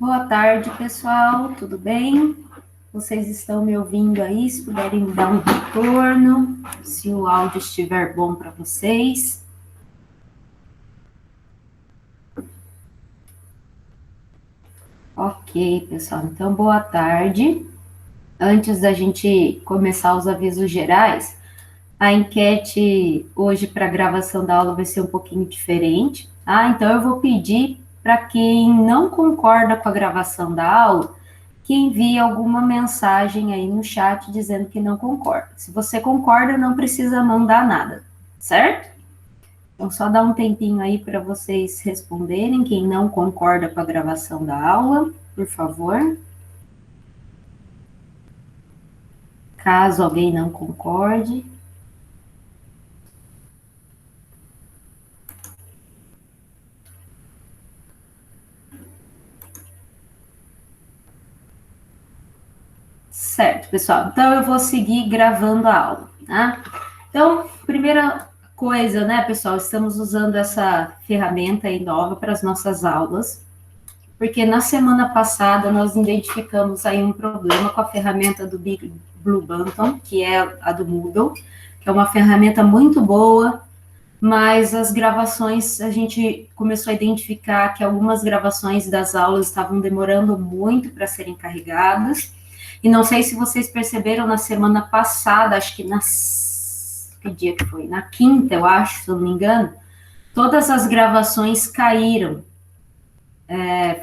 Boa tarde, pessoal, tudo bem? Vocês estão me ouvindo aí? Se puderem me dar um retorno, se o áudio estiver bom para vocês. Ok, pessoal, então boa tarde. Antes da gente começar os avisos gerais, a enquete hoje para a gravação da aula vai ser um pouquinho diferente, tá? Então eu vou pedir para quem não concorda com a gravação da aula que envie alguma mensagem aí no chat dizendo que não concorda. Se você concorda, não precisa mandar nada, certo? Então, só dá um tempinho aí para vocês responderem quem não concorda com a gravação da aula, por favor. Caso alguém não concorde. Certo, pessoal. Então, eu vou seguir gravando a aula, tá? Então, primeira coisa, né, pessoal, estamos usando essa ferramenta aí nova para as nossas aulas, porque na semana passada nós identificamos aí um problema com a ferramenta do Big Blue Button, que é a do Moodle, que é uma ferramenta muito boa, mas as gravações, a gente começou a identificar que algumas gravações das aulas estavam demorando muito para serem carregadas, e não sei se vocês perceberam na semana passada, acho que que dia que foi? Na quinta, eu acho, se eu não me engano, todas as gravações caíram,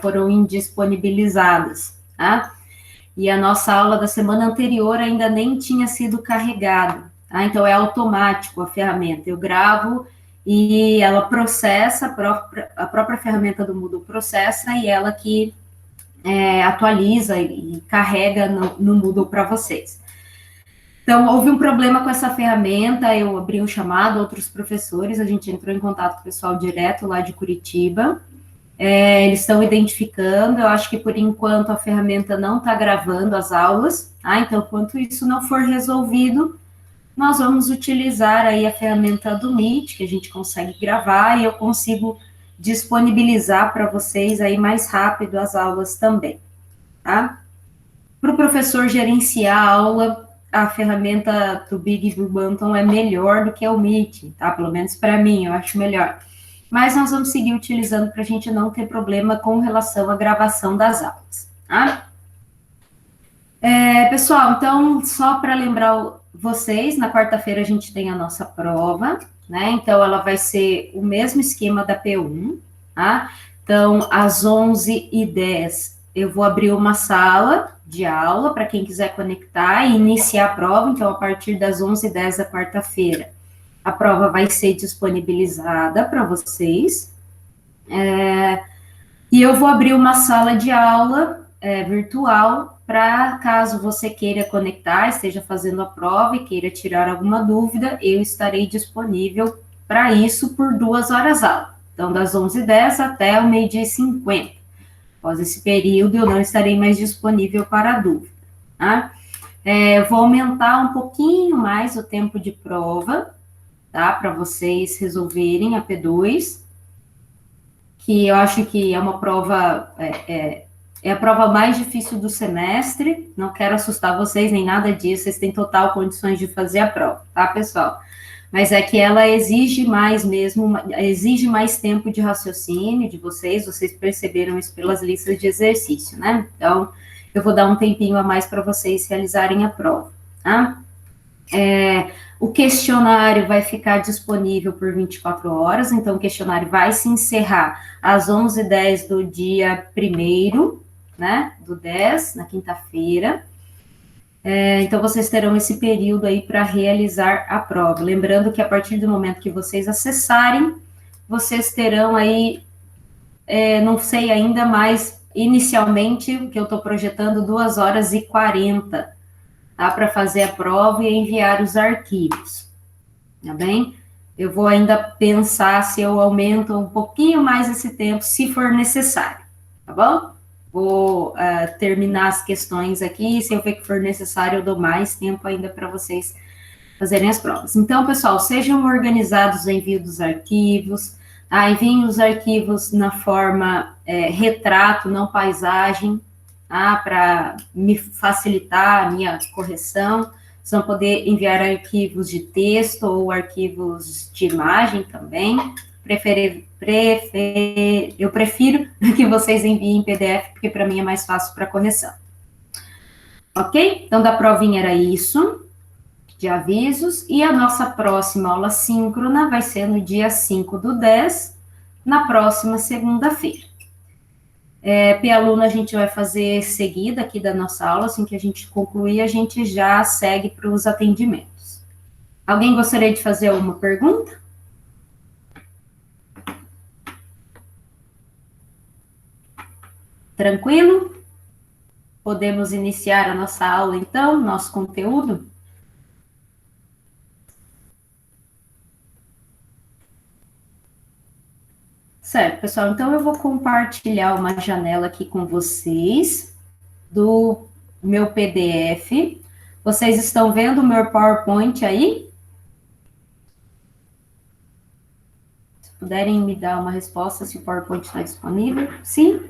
foram indisponibilizadas, tá? E a nossa aula da semana anterior ainda nem tinha sido carregada, tá? Então é automático a ferramenta, eu gravo e ela processa, a própria ferramenta do Moodle processa e ela que atualiza e carrega no Moodle para vocês. Então, houve um problema com essa ferramenta, eu abri um chamado, outros professores, a gente entrou em contato com o pessoal direto lá de Curitiba, eles estão identificando, eu acho que por enquanto a ferramenta não está gravando as aulas, tá? Então, enquanto isso não for resolvido, nós vamos utilizar aí a ferramenta do Meet, que a gente consegue gravar, e eu consigo disponibilizar para vocês aí mais rápido as aulas também, tá? Para o professor gerenciar a aula, a ferramenta do Big Blue Button é melhor do que o Meet, tá? Pelo menos para mim, eu acho melhor. Mas nós vamos seguir utilizando para a gente não ter problema com relação à gravação das aulas, tá? Pessoal, então, só para lembrar vocês, na quarta-feira a gente tem a nossa prova, né? Então, ela vai ser o mesmo esquema da P1, tá? Então, às 11h10, eu vou abrir uma sala de aula para quem quiser conectar e iniciar a prova. Então, a partir das 11h10 da quarta-feira, a prova vai ser disponibilizada para vocês. E eu vou abrir uma sala de aula virtual para caso você queira conectar, esteja fazendo a prova e queira tirar alguma dúvida, eu estarei disponível para isso por 2 horas aula. Então, das 11h10 até o 12h50. Após esse período, eu não estarei mais disponível para a dúvida, tá? Eu vou aumentar um pouquinho mais o tempo de prova, tá? Para vocês resolverem a P2, que eu acho que é uma prova, é a prova mais difícil do semestre, não quero assustar vocês nem nada disso, vocês têm total condições de fazer a prova, tá, pessoal? Mas é que ela exige mais mesmo, exige mais tempo de raciocínio de vocês perceberam isso pelas listas de exercício, né? Então, eu vou dar um tempinho a mais para vocês realizarem a prova, tá? O questionário vai ficar disponível por 24 horas, então o questionário vai se encerrar às 11h10 do dia 1º, né, do 10, na quinta-feira. Então, vocês terão esse período aí para realizar a prova. Lembrando que a partir do momento que vocês acessarem, vocês terão aí, não sei ainda, mas inicialmente, o que eu estou projetando, 2h40, tá, para fazer a prova e enviar os arquivos, tá bem? Eu vou ainda pensar se eu aumento um pouquinho mais esse tempo, se for necessário, tá bom? Vou terminar as questões aqui, e se eu ver que for necessário, eu dou mais tempo ainda para vocês fazerem as provas. Então, pessoal, sejam organizados no envio dos arquivos, Aí vem os arquivos na forma retrato, não paisagem, para me facilitar a minha correção. Vocês vão poder enviar arquivos de texto ou arquivos de imagem também. Eu prefiro que vocês enviem em PDF, porque para mim é mais fácil para correção. Ok? Então, da provinha era isso, de avisos. E a nossa próxima aula síncrona vai ser no dia 5/10, na próxima segunda-feira. P-aluno a gente vai fazer seguida aqui da nossa aula, assim que a gente concluir, a gente já segue para os atendimentos. Alguém gostaria de fazer alguma pergunta? Tranquilo? Podemos iniciar a nossa aula, então, nosso conteúdo? Certo, pessoal. Então, eu vou compartilhar uma janela aqui com vocês do meu PDF. Vocês estão vendo o meu PowerPoint aí? Se puderem me dar uma resposta se o PowerPoint está disponível. Sim?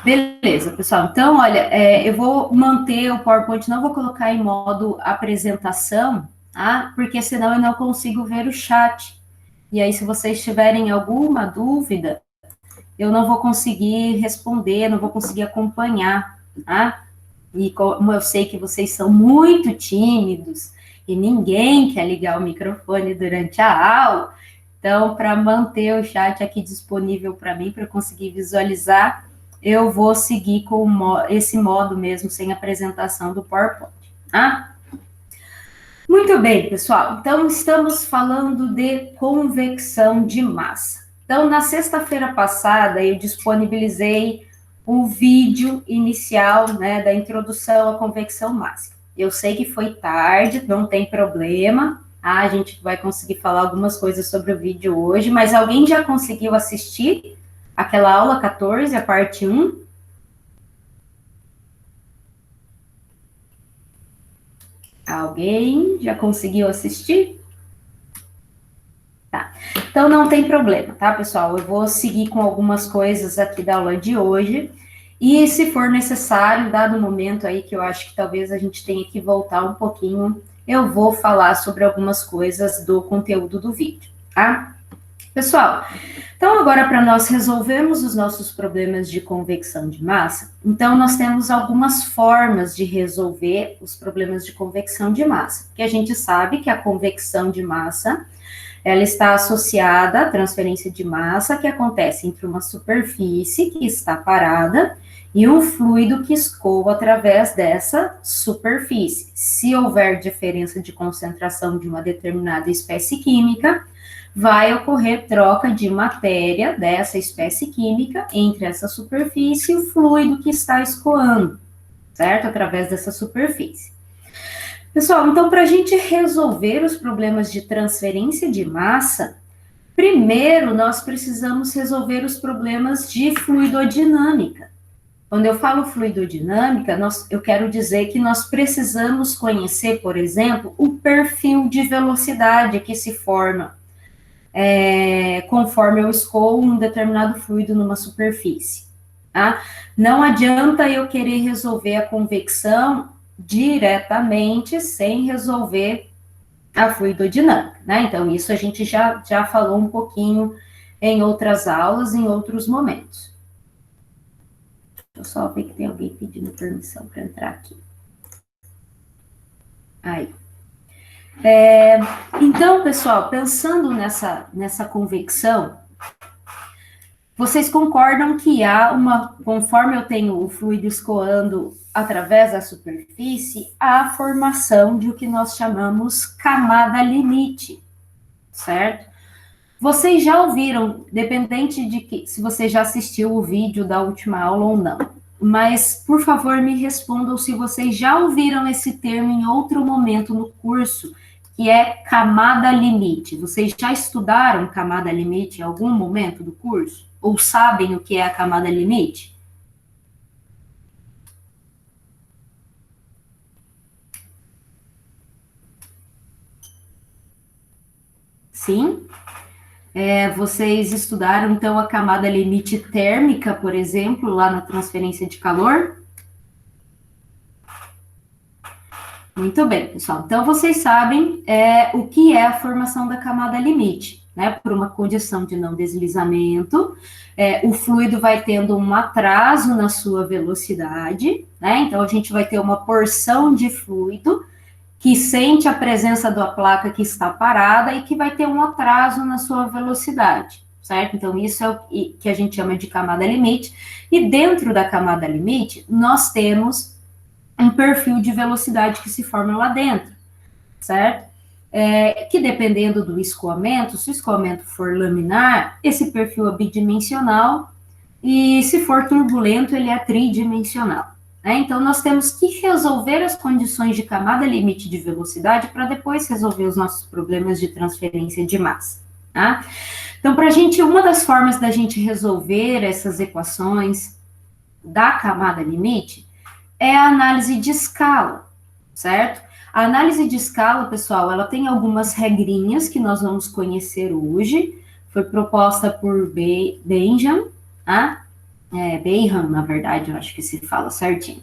Beleza, pessoal. Então, olha, eu vou manter o PowerPoint, não vou colocar em modo apresentação, tá? Porque senão eu não consigo ver o chat. E aí, se vocês tiverem alguma dúvida, eu não vou conseguir responder, não vou conseguir acompanhar, tá? E como eu sei que vocês são muito tímidos e ninguém quer ligar o microfone durante a aula, então, para manter o chat aqui disponível para mim, para eu conseguir visualizar, eu vou seguir com esse modo mesmo, sem apresentação do PowerPoint, tá? Muito bem, pessoal. Então, estamos falando de convecção de massa. Então, na sexta-feira passada, eu disponibilizei o vídeo inicial, né, da introdução à convecção mássica. Eu sei que foi tarde, não tem problema, tá? A gente vai conseguir falar algumas coisas sobre o vídeo hoje, mas alguém já conseguiu assistir aquela aula 14, a parte 1? Alguém já conseguiu assistir? Tá. Então não tem problema, tá, pessoal? Eu vou seguir com algumas coisas aqui da aula de hoje. E se for necessário, dado o momento aí que eu acho que talvez a gente tenha que voltar um pouquinho, eu vou falar sobre algumas coisas do conteúdo do vídeo, tá? Pessoal, então agora para nós resolvermos os nossos problemas de convecção de massa, então nós temos algumas formas de resolver os problemas de convecção de massa, que a gente sabe que a convecção de massa ela está associada à transferência de massa que acontece entre uma superfície que está parada e um fluido que escoa através dessa superfície. Se houver diferença de concentração de uma determinada espécie química, vai ocorrer troca de matéria dessa espécie química entre essa superfície e o fluido que está escoando, certo? Através dessa superfície. Pessoal, então, para a gente resolver os problemas de transferência de massa, primeiro nós precisamos resolver os problemas de fluidodinâmica. Quando eu falo fluidodinâmica, eu quero dizer que nós precisamos conhecer, por exemplo, o perfil de velocidade que se forma conforme eu escoo um determinado fluido numa superfície. Tá? Não adianta eu querer resolver a convecção diretamente sem resolver a fluidodinâmica, né? Então, isso a gente já falou um pouquinho em outras aulas, em outros momentos. Deixa eu só ver que tem alguém pedindo permissão para entrar aqui. Aí. Então, pessoal, pensando nessa convecção, vocês concordam que conforme eu tenho o fluido escoando através da superfície, há a formação de o que nós chamamos camada limite, certo? Vocês já ouviram, dependente de se você já assistiu o vídeo da última aula ou não, mas, por favor, me respondam se vocês já ouviram esse termo em outro momento no curso, que é camada limite. Vocês já estudaram camada limite em algum momento do curso? Ou sabem o que é a camada limite? Sim? Vocês estudaram, então, a camada limite térmica, por exemplo, lá na transferência de calor? Muito bem, pessoal. Então, vocês sabem o que é a formação da camada limite, né? Por uma condição de não deslizamento, o fluido vai tendo um atraso na sua velocidade, né? Então, a gente vai ter uma porção de fluido que sente a presença da placa que está parada e que vai ter um atraso na sua velocidade, certo? Então, isso é o que a gente chama de camada limite. E dentro da camada limite, nós temos um perfil de velocidade que se forma lá dentro, certo? Que dependendo do escoamento, se o escoamento for laminar, esse perfil é bidimensional, e se for turbulento, ele é tridimensional. Então, nós temos que resolver as condições de camada limite de velocidade para depois resolver os nossos problemas de transferência de massa. Tá? Então, para a gente, uma das formas da gente resolver essas equações da camada limite é a análise de escala, certo? A análise de escala, pessoal, ela tem algumas regrinhas que nós vamos conhecer hoje. Foi proposta por Benjamin, tá? Bayham, na verdade, eu acho que se fala certinho.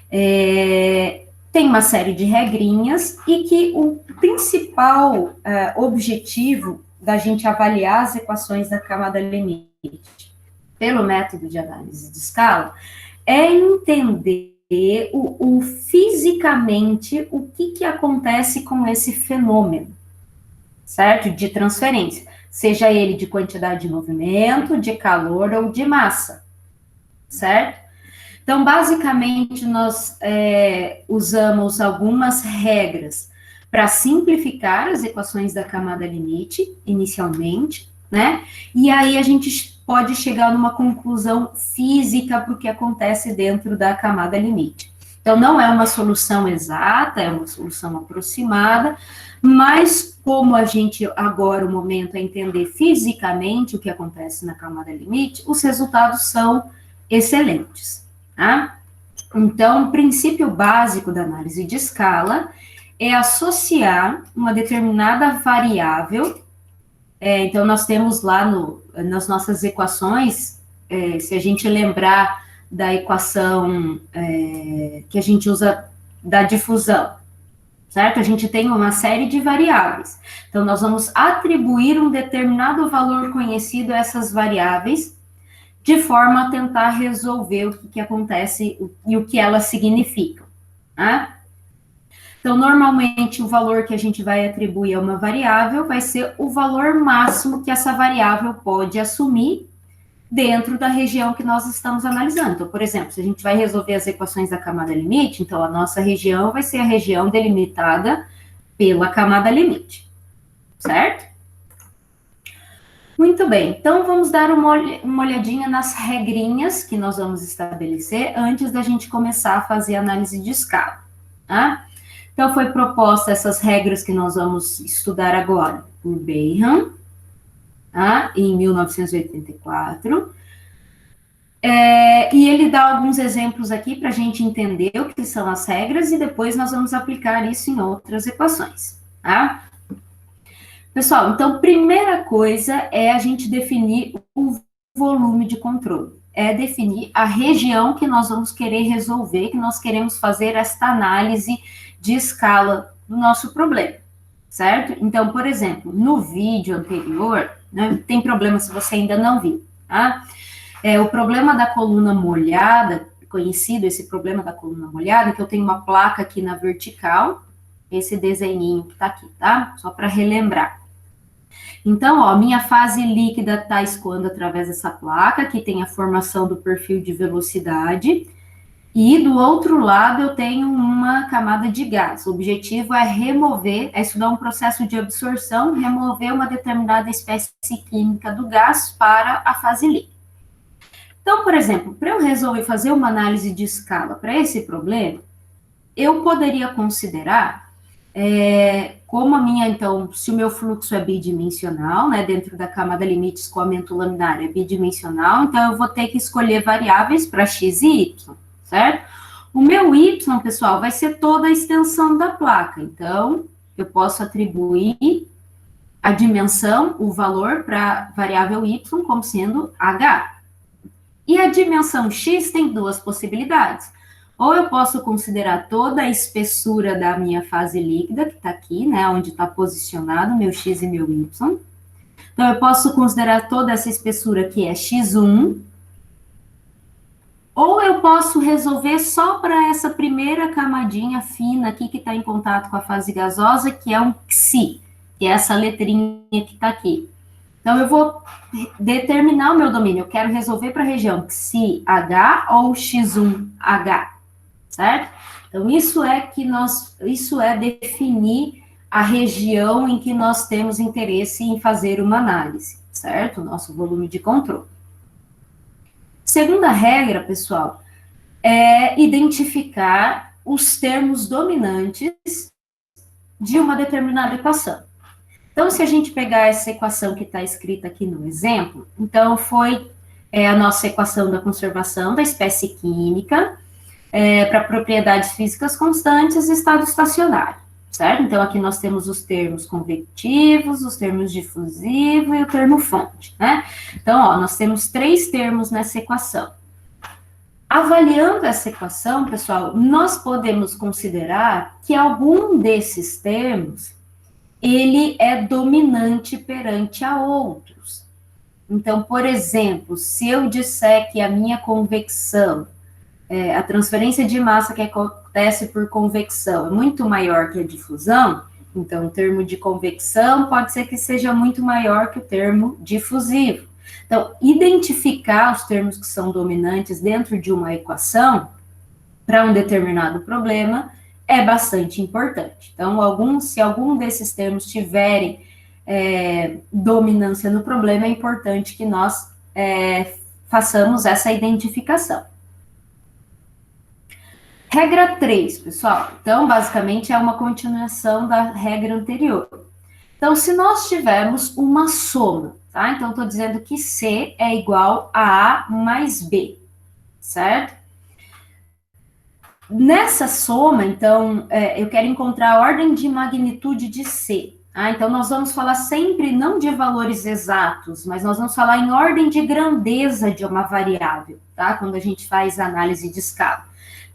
Tem uma série de regrinhas e que o principal objetivo da gente avaliar as equações da camada limite pelo método de análise de escala é entender fisicamente o que acontece com esse fenômeno, certo? De transferência, seja ele de quantidade de movimento, de calor ou de massa, certo? Então, basicamente, nós usamos algumas regras para simplificar as equações da camada limite, inicialmente, né? E aí a gente pode chegar numa conclusão física para o que acontece dentro da camada limite. Então, não é uma solução exata, é uma solução aproximada, mas como a gente agora, o momento é entender fisicamente o que acontece na camada limite, os resultados são excelentes, tá? Então, o princípio básico da análise de escala é associar uma determinada variável. Então, nós temos lá nas nossas equações, se a gente lembrar da equação que a gente usa da difusão, certo? A gente tem uma série de variáveis. Então, nós vamos atribuir um determinado valor conhecido a essas variáveis, de forma a tentar resolver o que acontece e o que elas significam, tá? Então, normalmente, o valor que a gente vai atribuir a uma variável vai ser o valor máximo que essa variável pode assumir dentro da região que nós estamos analisando. Então, por exemplo, se a gente vai resolver as equações da camada limite, então a nossa região vai ser a região delimitada pela camada limite, certo? Muito bem, então vamos dar uma olhadinha nas regrinhas que nós vamos estabelecer antes da gente começar a fazer análise de escala, tá? Então, foi proposta essas regras que nós vamos estudar agora por Bayham, tá? Em 1984. E ele dá alguns exemplos aqui para a gente entender o que são as regras e depois nós vamos aplicar isso em outras equações, tá? Pessoal, então, primeira coisa é a gente definir o volume de controle. É definir a região que nós vamos querer resolver, que nós queremos fazer esta análise de escala do nosso problema, certo? Então, por exemplo, no vídeo anterior, né, tem problema se você ainda não viu, tá? O problema da coluna molhada, conhecido esse problema da coluna molhada, que eu tenho uma placa aqui na vertical, esse desenhinho que tá aqui, tá? Só para relembrar. Então, ó, minha fase líquida está escoando através dessa placa, que tem a formação do perfil de velocidade, e do outro lado eu tenho uma camada de gás. O objetivo é remover, é estudar um processo de absorção, remover uma determinada espécie química do gás para a fase líquida. Então, por exemplo, para eu resolver fazer uma análise de escala para esse problema, eu poderia considerar como a minha, então, se o meu fluxo é bidimensional, né, dentro da camada limite escoamento laminar é bidimensional, então eu vou ter que escolher variáveis para x e y, certo? O meu y, pessoal, vai ser toda a extensão da placa, então eu posso atribuir a dimensão, o valor para a variável y como sendo h. E a dimensão x tem duas possibilidades. Ou eu posso considerar toda a espessura da minha fase líquida, que está aqui, né, onde está posicionado meu x e meu y. Então, eu posso considerar toda essa espessura que é x1, ou eu posso resolver só para essa primeira camadinha fina aqui que está em contato com a fase gasosa, que é um xi, que é essa letrinha que está aqui. Então, eu vou determinar o meu domínio. Eu quero resolver para a região xi-h ou x1h, certo? Então, isso é definir a região em que nós temos interesse em fazer uma análise, certo? Nosso volume de controle. Segunda regra, pessoal, é identificar os termos dominantes de uma determinada equação. Então, se a gente pegar essa equação que está escrita aqui no exemplo, então foi a nossa equação da conservação da espécie química para propriedades físicas constantes e estado estacionário, certo? Então, aqui nós temos os termos convectivos, os termos difusivo e o termo fonte, né? Então, ó, nós temos 3 termos nessa equação. Avaliando essa equação, pessoal, nós podemos considerar que algum desses termos ele é dominante perante a outros. Então, por exemplo, se eu disser que a minha convecção, a transferência de massa que acontece por convecção é muito maior que a difusão, então o termo de convecção pode ser que seja muito maior que o termo difusivo. Então, identificar os termos que são dominantes dentro de uma equação para um determinado problema é bastante importante. Então, se algum desses termos tiverem dominância no problema, é importante que nós façamos essa identificação. Regra 3, pessoal. Então, basicamente, é uma continuação da regra anterior. Então, se nós tivermos uma soma, tá? Então, estou dizendo que C é igual a A mais B, certo? Nessa soma, então, eu quero encontrar a ordem de magnitude de C. Tá? Então, nós vamos falar sempre não de valores exatos, mas nós vamos falar em ordem de grandeza de uma variável, tá? Quando a gente faz análise de escala.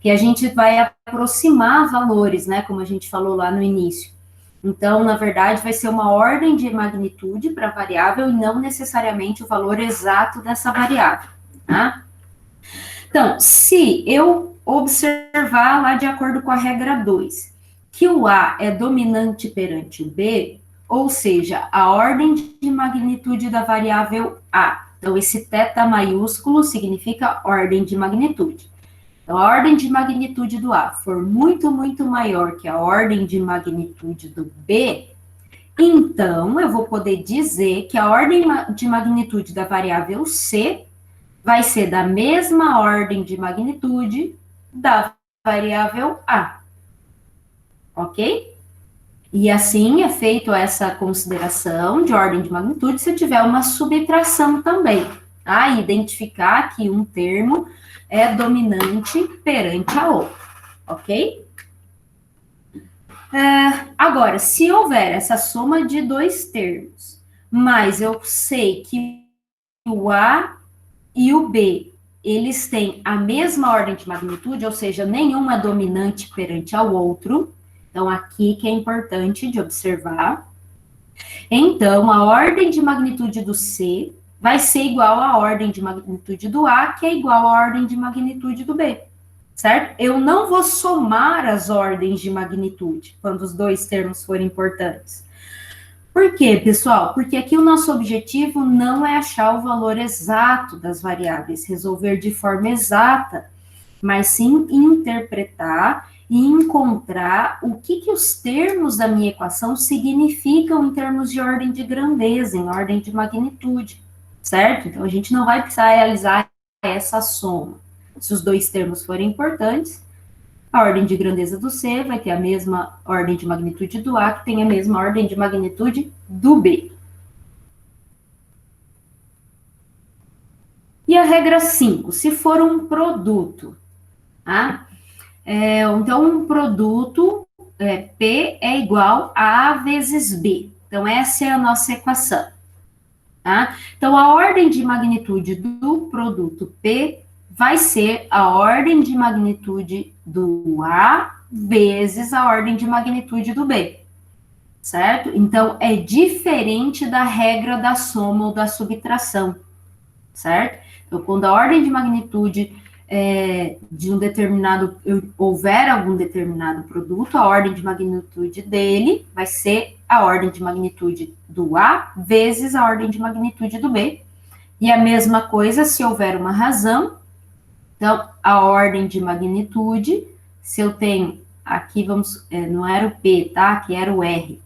Que a gente vai aproximar valores, né? Como a gente falou lá no início. Então, na verdade, vai ser uma ordem de magnitude para a variável e não necessariamente o valor exato dessa variável, tá? Então, se eu observar lá de acordo com a regra 2, que o A é dominante perante o B, ou seja, a ordem de magnitude da variável A. Então, esse θ maiúsculo significa ordem de magnitude. Então, a ordem de magnitude do A for muito, muito maior que a ordem de magnitude do B, então eu vou poder dizer que a ordem de magnitude da variável C vai ser da mesma ordem de magnitude da variável A. Ok? E assim é feito essa consideração de ordem de magnitude se tiver uma subtração também. Tá? Identificar que um termo é dominante perante a outro. Ok? Agora, se houver essa soma de 2 termos, mas eu sei que o A e o B, eles têm a mesma ordem de magnitude, ou seja, nenhum é dominante perante ao outro. Então, aqui que é importante de observar. Então, a ordem de magnitude do C vai ser igual à ordem de magnitude do A, que é igual à ordem de magnitude do B, certo? Eu não vou somar as ordens de magnitude quando os 2 termos forem importantes. Por quê, pessoal? Porque aqui o nosso objetivo não é achar o valor exato das variáveis, resolver de forma exata, mas sim interpretar e encontrar o que os termos da minha equação significam em termos de ordem de grandeza, em ordem de magnitude, certo? Então, a gente não vai precisar realizar essa soma. Se os 2 termos forem importantes, a ordem de grandeza do C vai ter a mesma ordem de magnitude do A, que tem a mesma ordem de magnitude do B. E a regra 5, se for um produto, tá? Então, um produto, P é igual a A vezes B. Então, essa é a nossa equação, tá? Então, a ordem de magnitude do produto P vai ser a ordem de magnitude do A vezes a ordem de magnitude do B, certo? Então, é diferente da regra da soma ou da subtração, certo? Então, quando a ordem de magnitude de um determinado, houver algum determinado produto, a ordem de magnitude dele vai ser a ordem de magnitude do A vezes a ordem de magnitude do B. E a mesma coisa se houver uma razão. Então, a ordem de magnitude, se eu tenho, aqui vamos, não era o P, tá? Aqui era o R.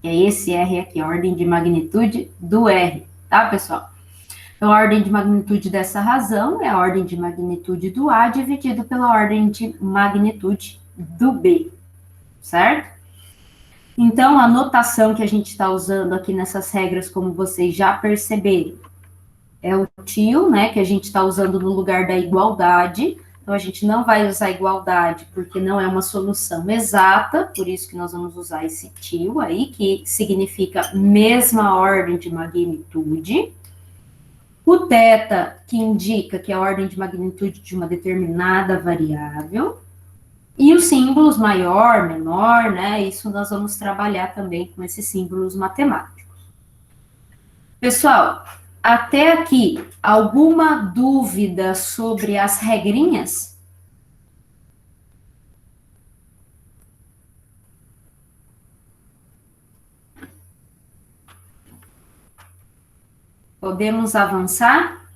É esse R aqui, a ordem de magnitude do R, tá, pessoal? Então, a ordem de magnitude dessa razão é a ordem de magnitude do A dividido pela ordem de magnitude do B, certo? Então, a notação que a gente está usando aqui nessas regras, como vocês já perceberam, é o til, né, que a gente está usando no lugar da igualdade. Então, a gente não vai usar igualdade porque não é uma solução exata, por isso que nós vamos usar esse til aí, que significa mesma ordem de magnitude. O θ, que indica que é a ordem de magnitude de uma determinada variável. E os símbolos maior, menor, né? Isso nós vamos trabalhar também com esses símbolos matemáticos. Pessoal, até aqui, alguma dúvida sobre as regrinhas? Podemos avançar?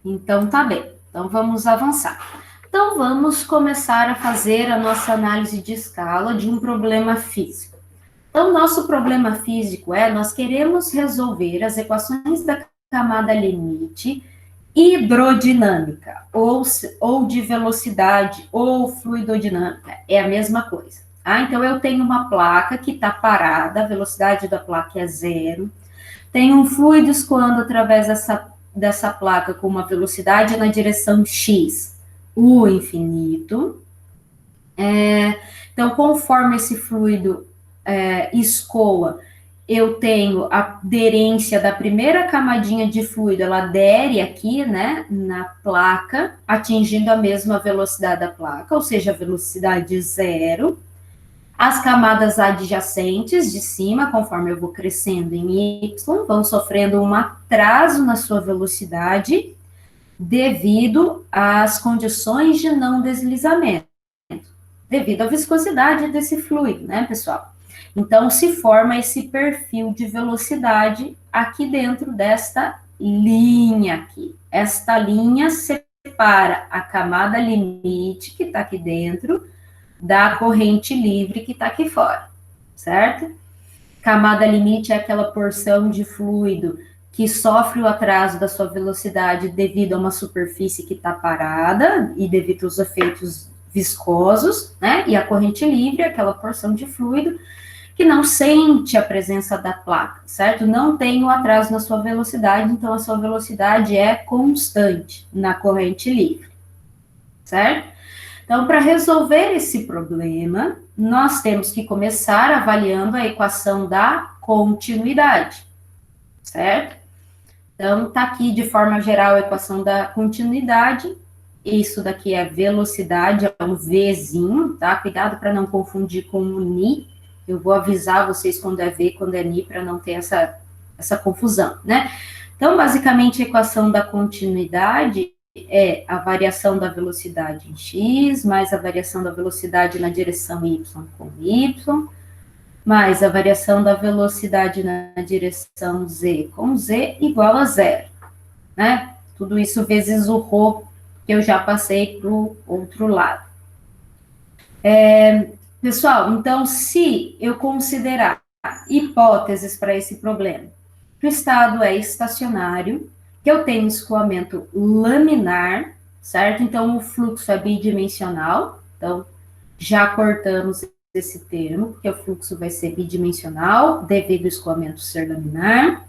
Então, tá bem. Então, vamos avançar. Então, vamos começar a fazer a nossa análise de escala de um problema físico. Então, nosso problema físico nós queremos resolver as equações da camada limite hidrodinâmica, ou de velocidade, ou fluidodinâmica, é a mesma coisa. Ah, então, eu tenho uma placa que está parada, a velocidade da placa é zero, tem um fluido escoando através dessa placa com uma velocidade na direção x, o infinito. Então, conforme esse fluido escoa, eu tenho a aderência da primeira camadinha de fluido, ela adere aqui, né, na placa, atingindo a mesma velocidade da placa, ou seja, a velocidade zero. As camadas adjacentes de cima, conforme eu vou crescendo em y, vão sofrendo um atraso na sua velocidade devido às condições de não deslizamento, devido à viscosidade desse fluido, né, pessoal? Então, se forma esse perfil de velocidade aqui dentro desta linha aqui. Esta linha separa a camada limite, que está aqui dentro, da corrente livre que está aqui fora, certo? Camada limite é aquela porção de fluido que sofre o atraso da sua velocidade devido a uma superfície que está parada e devido aos efeitos viscosos, né? E a corrente livre é aquela porção de fluido que não sente a presença da placa, certo? Não tem o atraso na sua velocidade, então a sua velocidade é constante na corrente livre, certo? Então, para resolver esse problema, nós temos que começar avaliando a equação da continuidade, certo? Então, tá aqui de forma geral a equação da continuidade. Isso daqui é velocidade, é um Vzinho, tá? Cuidado para não confundir com o Ni. Eu vou avisar vocês quando é V, quando é Ni, para não ter essa confusão, né? Então, basicamente, a equação da continuidade é a variação da velocidade em x, mais a variação da velocidade na direção y com y, mais a variação da velocidade na direção z com z, igual a zero, né? Tudo isso vezes o ρ, que eu já passei para o outro lado. Pessoal, então, se eu considerar hipóteses para esse problema, que o estado é estacionário, que eu tenho escoamento laminar, certo? Então, o fluxo é bidimensional. Então, já cortamos esse termo, porque o fluxo vai ser bidimensional, devido ao escoamento ser laminar.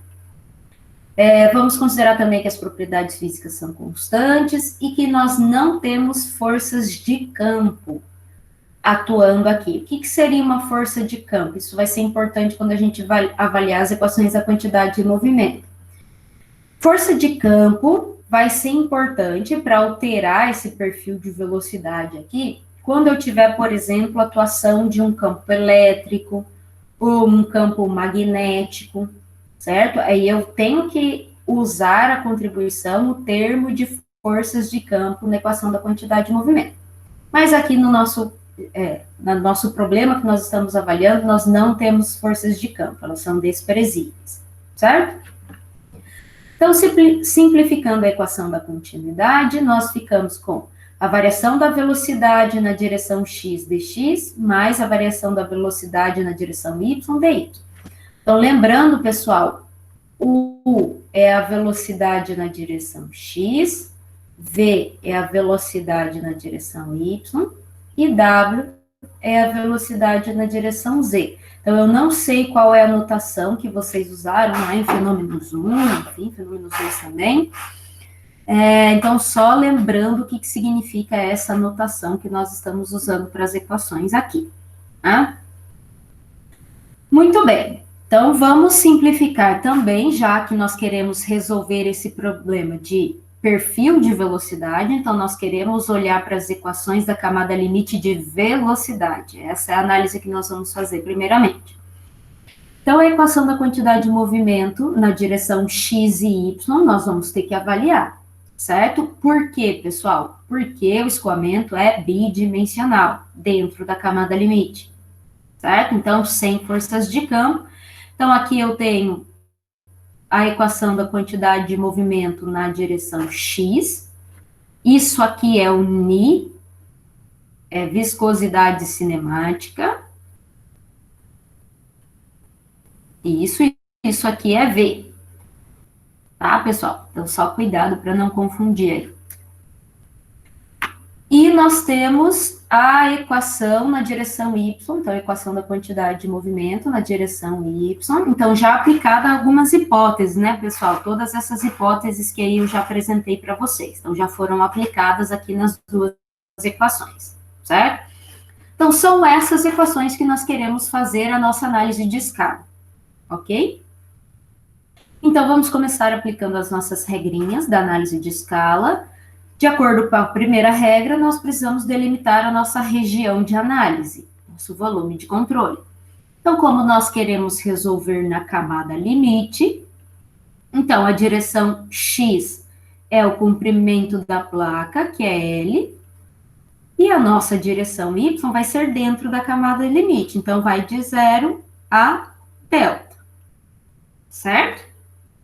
Vamos considerar também que as propriedades físicas são constantes e que nós não temos forças de campo atuando aqui. O que seria uma força de campo? Isso vai ser importante quando a gente vai avaliar as equações da quantidade de movimento. Força de campo vai ser importante para alterar esse perfil de velocidade aqui, quando eu tiver, por exemplo, a atuação de um campo elétrico ou um campo magnético, certo? Aí eu tenho que usar a contribuição, o termo de forças de campo na equação da quantidade de movimento. Mas aqui no nosso problema que nós estamos avaliando, nós não temos forças de campo, elas são desprezíveis, certo? Então, simplificando a equação da continuidade, nós ficamos com a variação da velocidade na direção x dx, mais a variação da velocidade na direção y dy. Então, lembrando, pessoal, U é a velocidade na direção x, V é a velocidade na direção y, e W é a velocidade na direção z. Então, eu não sei qual é a notação que vocês usaram lá em fenômenos 1, enfim, fenômenos 2 também. Então, só lembrando o que significa essa notação que nós estamos usando para as equações aqui. Tá? Muito bem. Então, vamos simplificar também, já que nós queremos resolver esse problema de perfil de velocidade, então nós queremos olhar para as equações da camada limite de velocidade. Essa é a análise que nós vamos fazer primeiramente. Então, a equação da quantidade de movimento na direção x e y, nós vamos ter que avaliar, certo? Por quê, pessoal? Porque o escoamento é bidimensional, dentro da camada limite, certo? Então, sem forças de campo. Então, aqui eu tenho a equação da quantidade de movimento na direção x. Isso aqui é o Ni, é viscosidade cinemática. E isso aqui é V. Tá, pessoal? Então, só cuidado para não confundir aí. E nós temos a equação na direção y, então a equação da quantidade de movimento na direção y, então já aplicada a algumas hipóteses, né, pessoal? Todas essas hipóteses que aí eu já apresentei para vocês, então já foram aplicadas aqui nas duas equações, certo? Então são essas equações que nós queremos fazer a nossa análise de escala, ok? Então vamos começar aplicando as nossas regrinhas da análise de escala. De acordo com a primeira regra, nós precisamos delimitar a nossa região de análise, nosso volume de controle. Então, como nós queremos resolver na camada limite, então a direção x é o comprimento da placa, que é L, e a nossa direção y vai ser dentro da camada limite, então vai de 0 a delta, certo?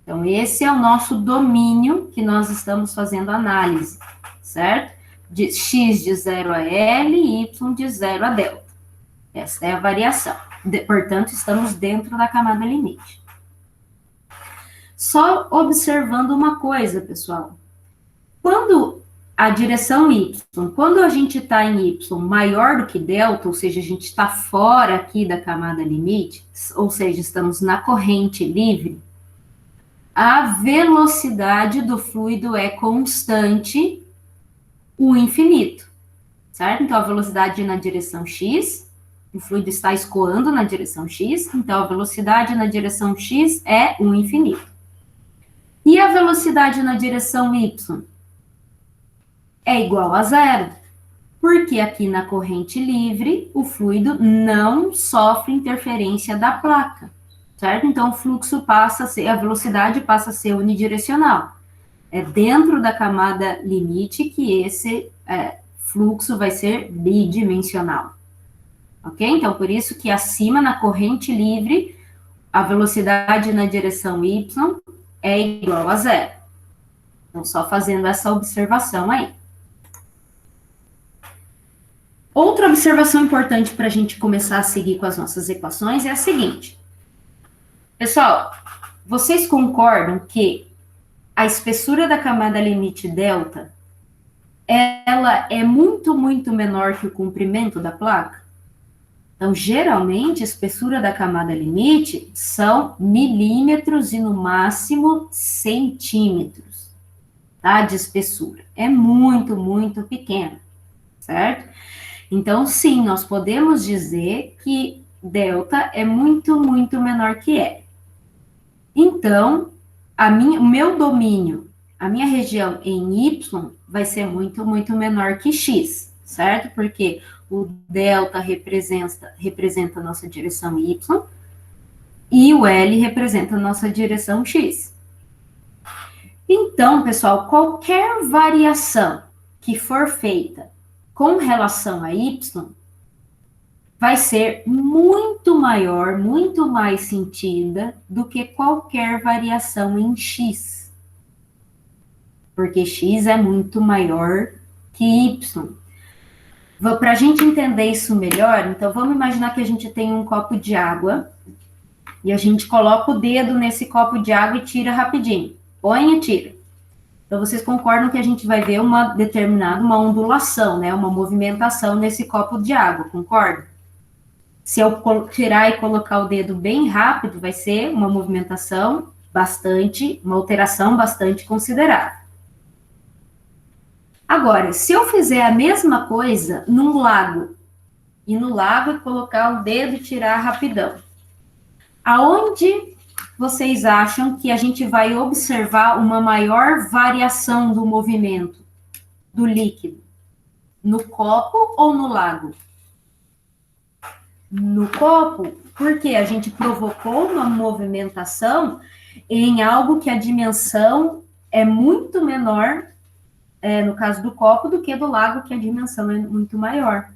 Então, esse é o nosso domínio que nós estamos fazendo análise, certo? De x de 0 a L e y de 0 a delta. Essa é a variação. Portanto, estamos dentro da camada limite. Só observando uma coisa, pessoal. Quando a direção y, quando a gente está em y maior do que delta, ou seja, a gente está fora aqui da camada limite, ou seja, estamos na corrente livre, a velocidade do fluido é constante, o infinito, certo? Então, a velocidade na direção x, o fluido está escoando na direção x, então a velocidade na direção x é o infinito. E a velocidade na direção y é igual a 0, porque aqui na corrente livre, o fluido não sofre interferência da placa. Certo? Então, o fluxo passa a ser, a velocidade passa a ser unidirecional. É dentro da camada limite que esse fluxo vai ser bidimensional. Ok? Então, por isso que acima, na corrente livre, a velocidade na direção y é igual a 0. Então, só fazendo essa observação aí. Outra observação importante para a gente começar a seguir com as nossas equações é a seguinte. Pessoal, vocês concordam que a espessura da camada limite delta, ela é muito, muito menor que o comprimento da placa? Então, geralmente, a espessura da camada limite são milímetros e, no máximo, centímetros, tá? De espessura. É muito, muito pequena, certo? Então, sim, nós podemos dizer que delta é muito, muito menor que L. Então, o meu domínio, a minha região em Y vai ser muito, muito menor que X, certo? Porque o delta representa a nossa direção Y e o L representa a nossa direção X. Então, pessoal, qualquer variação que for feita com relação a Y vai ser muito maior, muito mais sentida do que qualquer variação em X. Porque X é muito maior que Y. Para a gente entender isso melhor, então vamos imaginar que a gente tem um copo de água e a gente coloca o dedo nesse copo de água e tira rapidinho. Põe e tira. Então, vocês concordam que a gente vai ver uma ondulação, né? Uma movimentação nesse copo de água, concorda? Se eu tirar e colocar o dedo bem rápido, vai ser uma movimentação uma alteração bastante considerável. Agora, se eu fizer a mesma coisa num lago, e no lago colocar o dedo e tirar rapidão, aonde vocês acham que a gente vai observar uma maior variação do movimento do líquido? No copo ou no lago? No copo, porque a gente provocou uma movimentação em algo que a dimensão é muito menor, no caso do copo, do que do lago, que a dimensão é muito maior.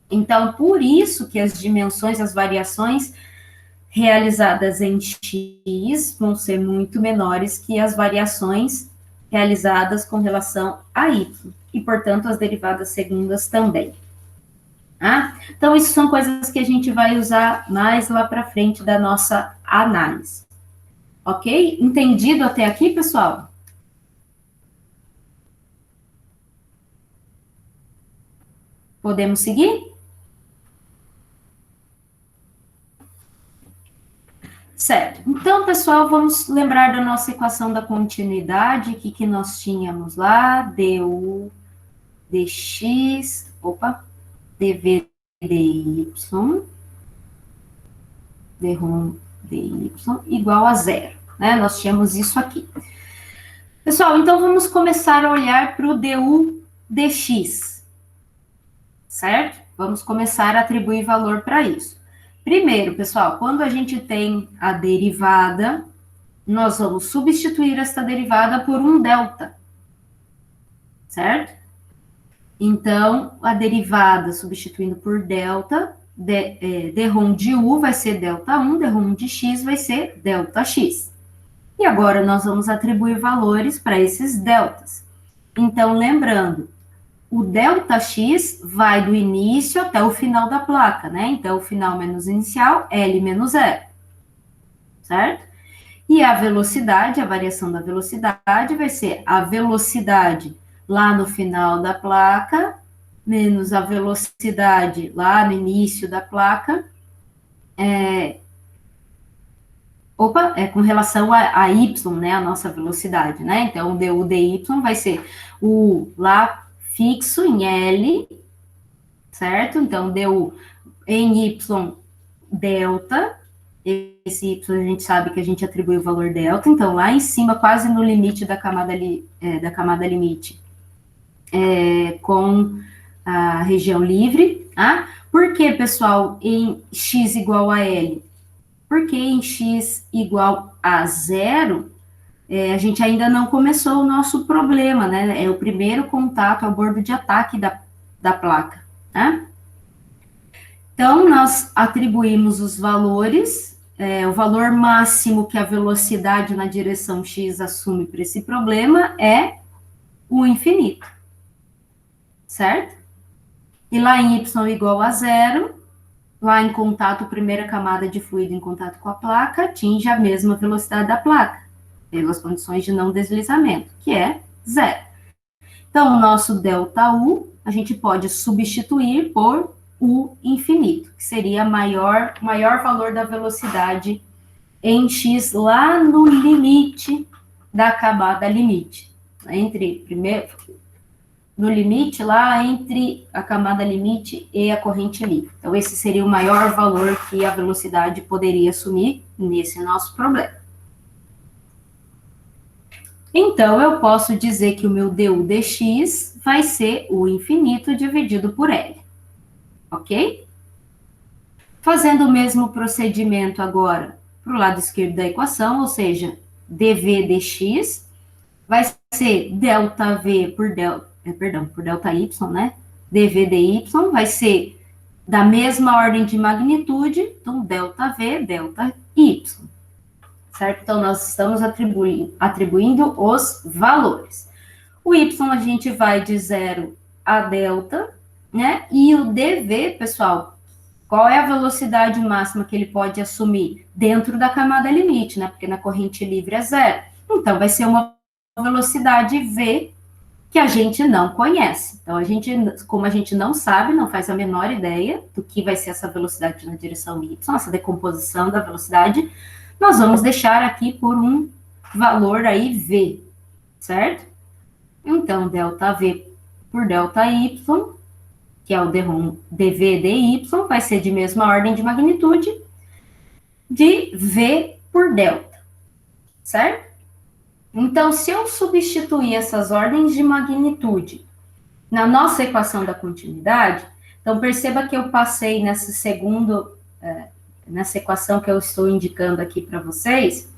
Então, por isso que as dimensões, as variações realizadas em X vão ser muito menores que as variações realizadas com relação a Y. E, portanto, as derivadas segundas também. Então, isso são coisas que a gente vai usar mais lá para frente da nossa análise. Ok? Entendido até aqui, pessoal? Podemos seguir? Certo. Então, pessoal, vamos lembrar da nossa equação da continuidade, que nós tínhamos lá, du dx, dv dy, dρ dy igual a zero, né? Nós tínhamos isso aqui. Pessoal, então vamos começar a olhar para o du dx, certo? Vamos começar a atribuir valor para isso. Primeiro, pessoal, quando a gente tem a derivada, nós vamos substituir esta derivada por um delta, certo? Então, a derivada substituindo por delta, dρ de u vai ser delta 1, dρ de x vai ser delta x. E agora nós vamos atribuir valores para esses deltas. Então, lembrando, o ΔX vai do início até o final da placa, né? Então, o final menos inicial, L menos 0, certo? E a velocidade, a variação da velocidade vai ser a velocidade lá no final da placa, menos a velocidade lá no início da placa, com relação a y, né? A nossa velocidade, né? Então, o du dy vai ser o lá fixo em L, certo? Então, du em Y delta, esse Y a gente sabe que a gente atribui o valor delta, então lá em cima, quase no limite da camada limite, com a região livre, tá? Por que, pessoal, em x igual a L? Porque em x igual a zero, a gente ainda não começou o nosso problema, né? É o primeiro contato, é o bordo de ataque da placa, né? Então, nós atribuímos os valores, o valor máximo que a velocidade na direção x assume para esse problema é o infinito, certo? E lá em y igual a zero, lá em contato, primeira camada de fluido em contato com a placa, atinge a mesma velocidade da placa, pelas condições de não deslizamento, que é zero. Então, o nosso ΔU, a gente pode substituir por U infinito, que seria o maior valor da velocidade em x lá no limite da camada limite. no limite lá entre a camada limite e a corrente livre. Então, esse seria o maior valor que a velocidade poderia assumir nesse nosso problema. Então, eu posso dizer que o meu du dx vai ser o infinito dividido por L, ok? Fazendo o mesmo procedimento agora para o lado esquerdo da equação, ou seja, dv dx vai ser delta V por delta Y, né? dV dy vai ser da mesma ordem de magnitude, então delta V, delta Y. Certo? Então, nós estamos atribuindo os valores. O Y a gente vai de 0 a delta, né? E o dV, pessoal, qual é a velocidade máxima que ele pode assumir? Dentro da camada limite, né? Porque na corrente livre é 0. Então, vai ser uma velocidade V que a gente não conhece. Então, como a gente não sabe, não faz a menor ideia do que vai ser essa velocidade na direção Y, essa decomposição da velocidade, nós vamos deixar aqui por um valor aí V, certo? Então, delta V por delta Y, que é o dV dy, vai ser de mesma ordem de magnitude de V por delta, certo? Então, se eu substituir essas ordens de magnitude na nossa equação da continuidade, então perceba que eu passei nessa equação que eu estou indicando aqui para vocês,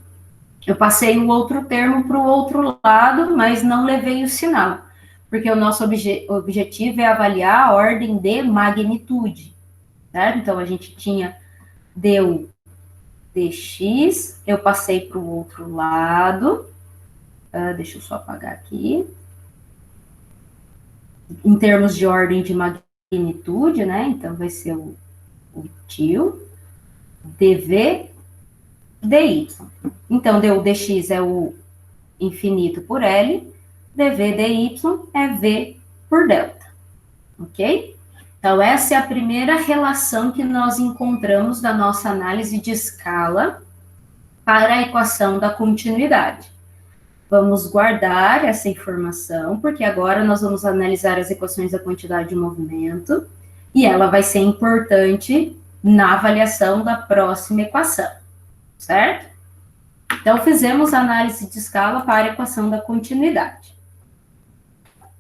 eu passei o outro termo para o outro lado, mas não levei o sinal, porque o nosso objetivo é avaliar a ordem de magnitude, certo? Então, a gente tinha du dx, eu passei para o outro lado, deixa eu só apagar aqui. Em termos de ordem de magnitude, né? Então, vai ser o tio dv dy. Então, du dx é o infinito por L, dv dy é V por delta, ok? Então, essa é a primeira relação que nós encontramos da nossa análise de escala para a equação da continuidade. Vamos guardar essa informação, porque agora nós vamos analisar as equações da quantidade de movimento, e ela vai ser importante na avaliação da próxima equação, certo? Então, fizemos a análise de escala para a equação da continuidade.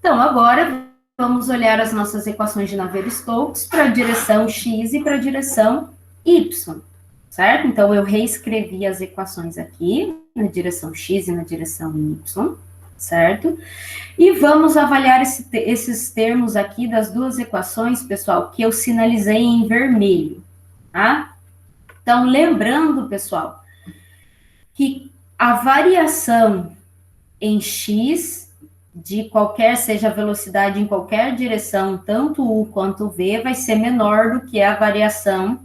Então, agora, vamos olhar as nossas equações de Navier-Stokes para a direção x e para a direção y, certo? Então, eu reescrevi as equações aqui, na direção x e na direção y, certo? E vamos avaliar esses termos aqui das duas equações, pessoal, que eu sinalizei em vermelho, tá? Então, lembrando, pessoal, que a variação em x, de qualquer, seja a velocidade em qualquer direção, tanto u quanto v, vai ser menor do que a variação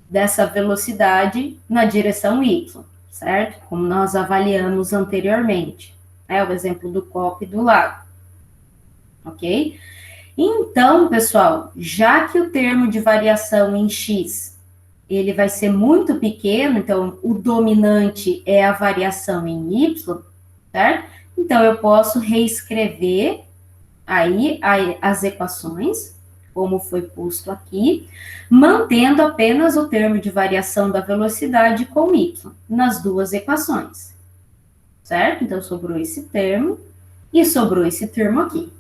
dessa velocidade na direção y, certo? Como nós avaliamos anteriormente. É o exemplo do copo e do lago. Ok? Então, pessoal, já que o termo de variação em x, ele vai ser muito pequeno, então o dominante é a variação em y, certo? Então, eu posso reescrever aí as equações, como foi posto aqui, mantendo apenas o termo de variação da velocidade com y nas duas equações, certo? Então, sobrou esse termo e sobrou esse termo aqui,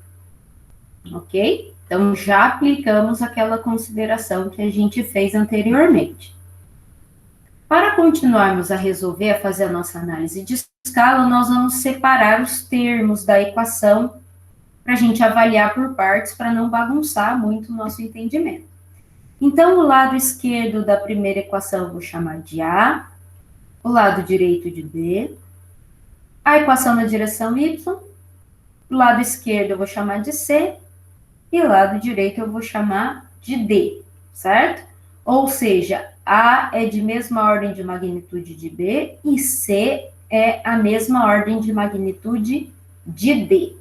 ok? Então, já aplicamos aquela consideração que a gente fez anteriormente. Para continuarmos a resolver, a fazer a nossa análise de escala, nós vamos separar os termos da equação para a gente avaliar por partes, para não bagunçar muito o nosso entendimento. Então, o lado esquerdo da primeira equação eu vou chamar de A, o lado direito de B, a equação na direção Y, o lado esquerdo eu vou chamar de C, e o lado direito eu vou chamar de D, certo? Ou seja, A é de mesma ordem de magnitude de B, e C é a mesma ordem de magnitude de D.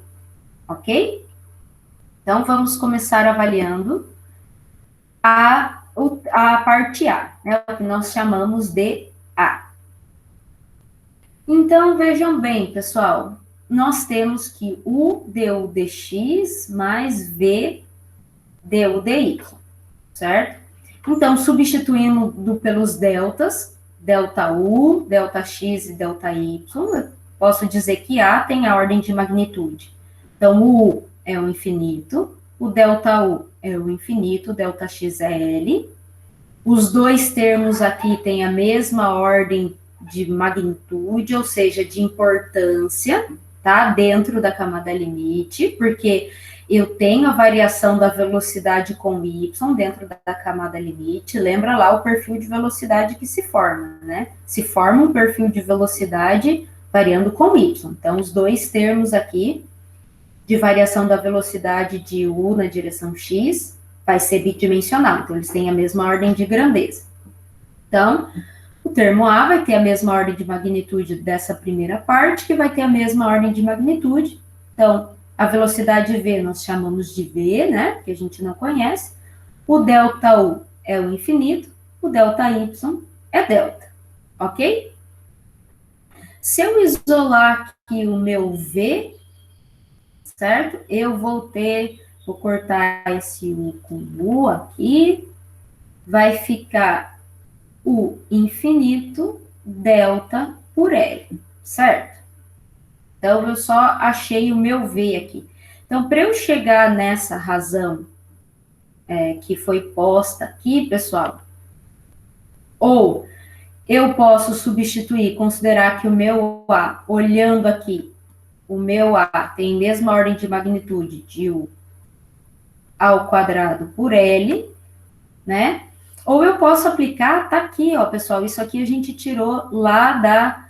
Ok? Então, vamos começar avaliando a parte A, né, o que nós chamamos de A. Então, vejam bem, pessoal, nós temos que U du dx mais V du dy, certo? Então, substituindo pelos deltas, delta U, delta x e delta y, eu posso dizer que A tem a ordem de magnitude. Então, o U é o infinito, o delta U é o infinito, o delta x é L. Os dois termos aqui têm a mesma ordem de magnitude, ou seja, de importância, tá? Dentro da camada limite, porque eu tenho a variação da velocidade com y dentro da camada limite. Lembra lá o perfil de velocidade que se forma, né? Se forma um perfil de velocidade variando com y. Então, os dois termos aqui de variação da velocidade de u na direção x vai ser bidimensional. Então, eles têm a mesma ordem de grandeza. Então, o termo A vai ter a mesma ordem de magnitude dessa primeira parte, que vai ter a mesma ordem de magnitude. Então, a velocidade V nós chamamos de V, né? Que a gente não conhece. O delta U é o infinito, o delta Y é delta, ok? Se eu isolar aqui o meu V, certo? Eu vou cortar esse U com U aqui, vai ficar o infinito delta por L, certo? Então, eu só achei o meu V aqui. Então, para eu chegar nessa razão que foi posta aqui, pessoal, ou eu posso substituir, considerar que o meu A, olhando aqui, o meu A tem a mesma ordem de magnitude de U ao quadrado por L, né? Ou eu posso aplicar, tá aqui, ó, pessoal, isso aqui a gente tirou lá da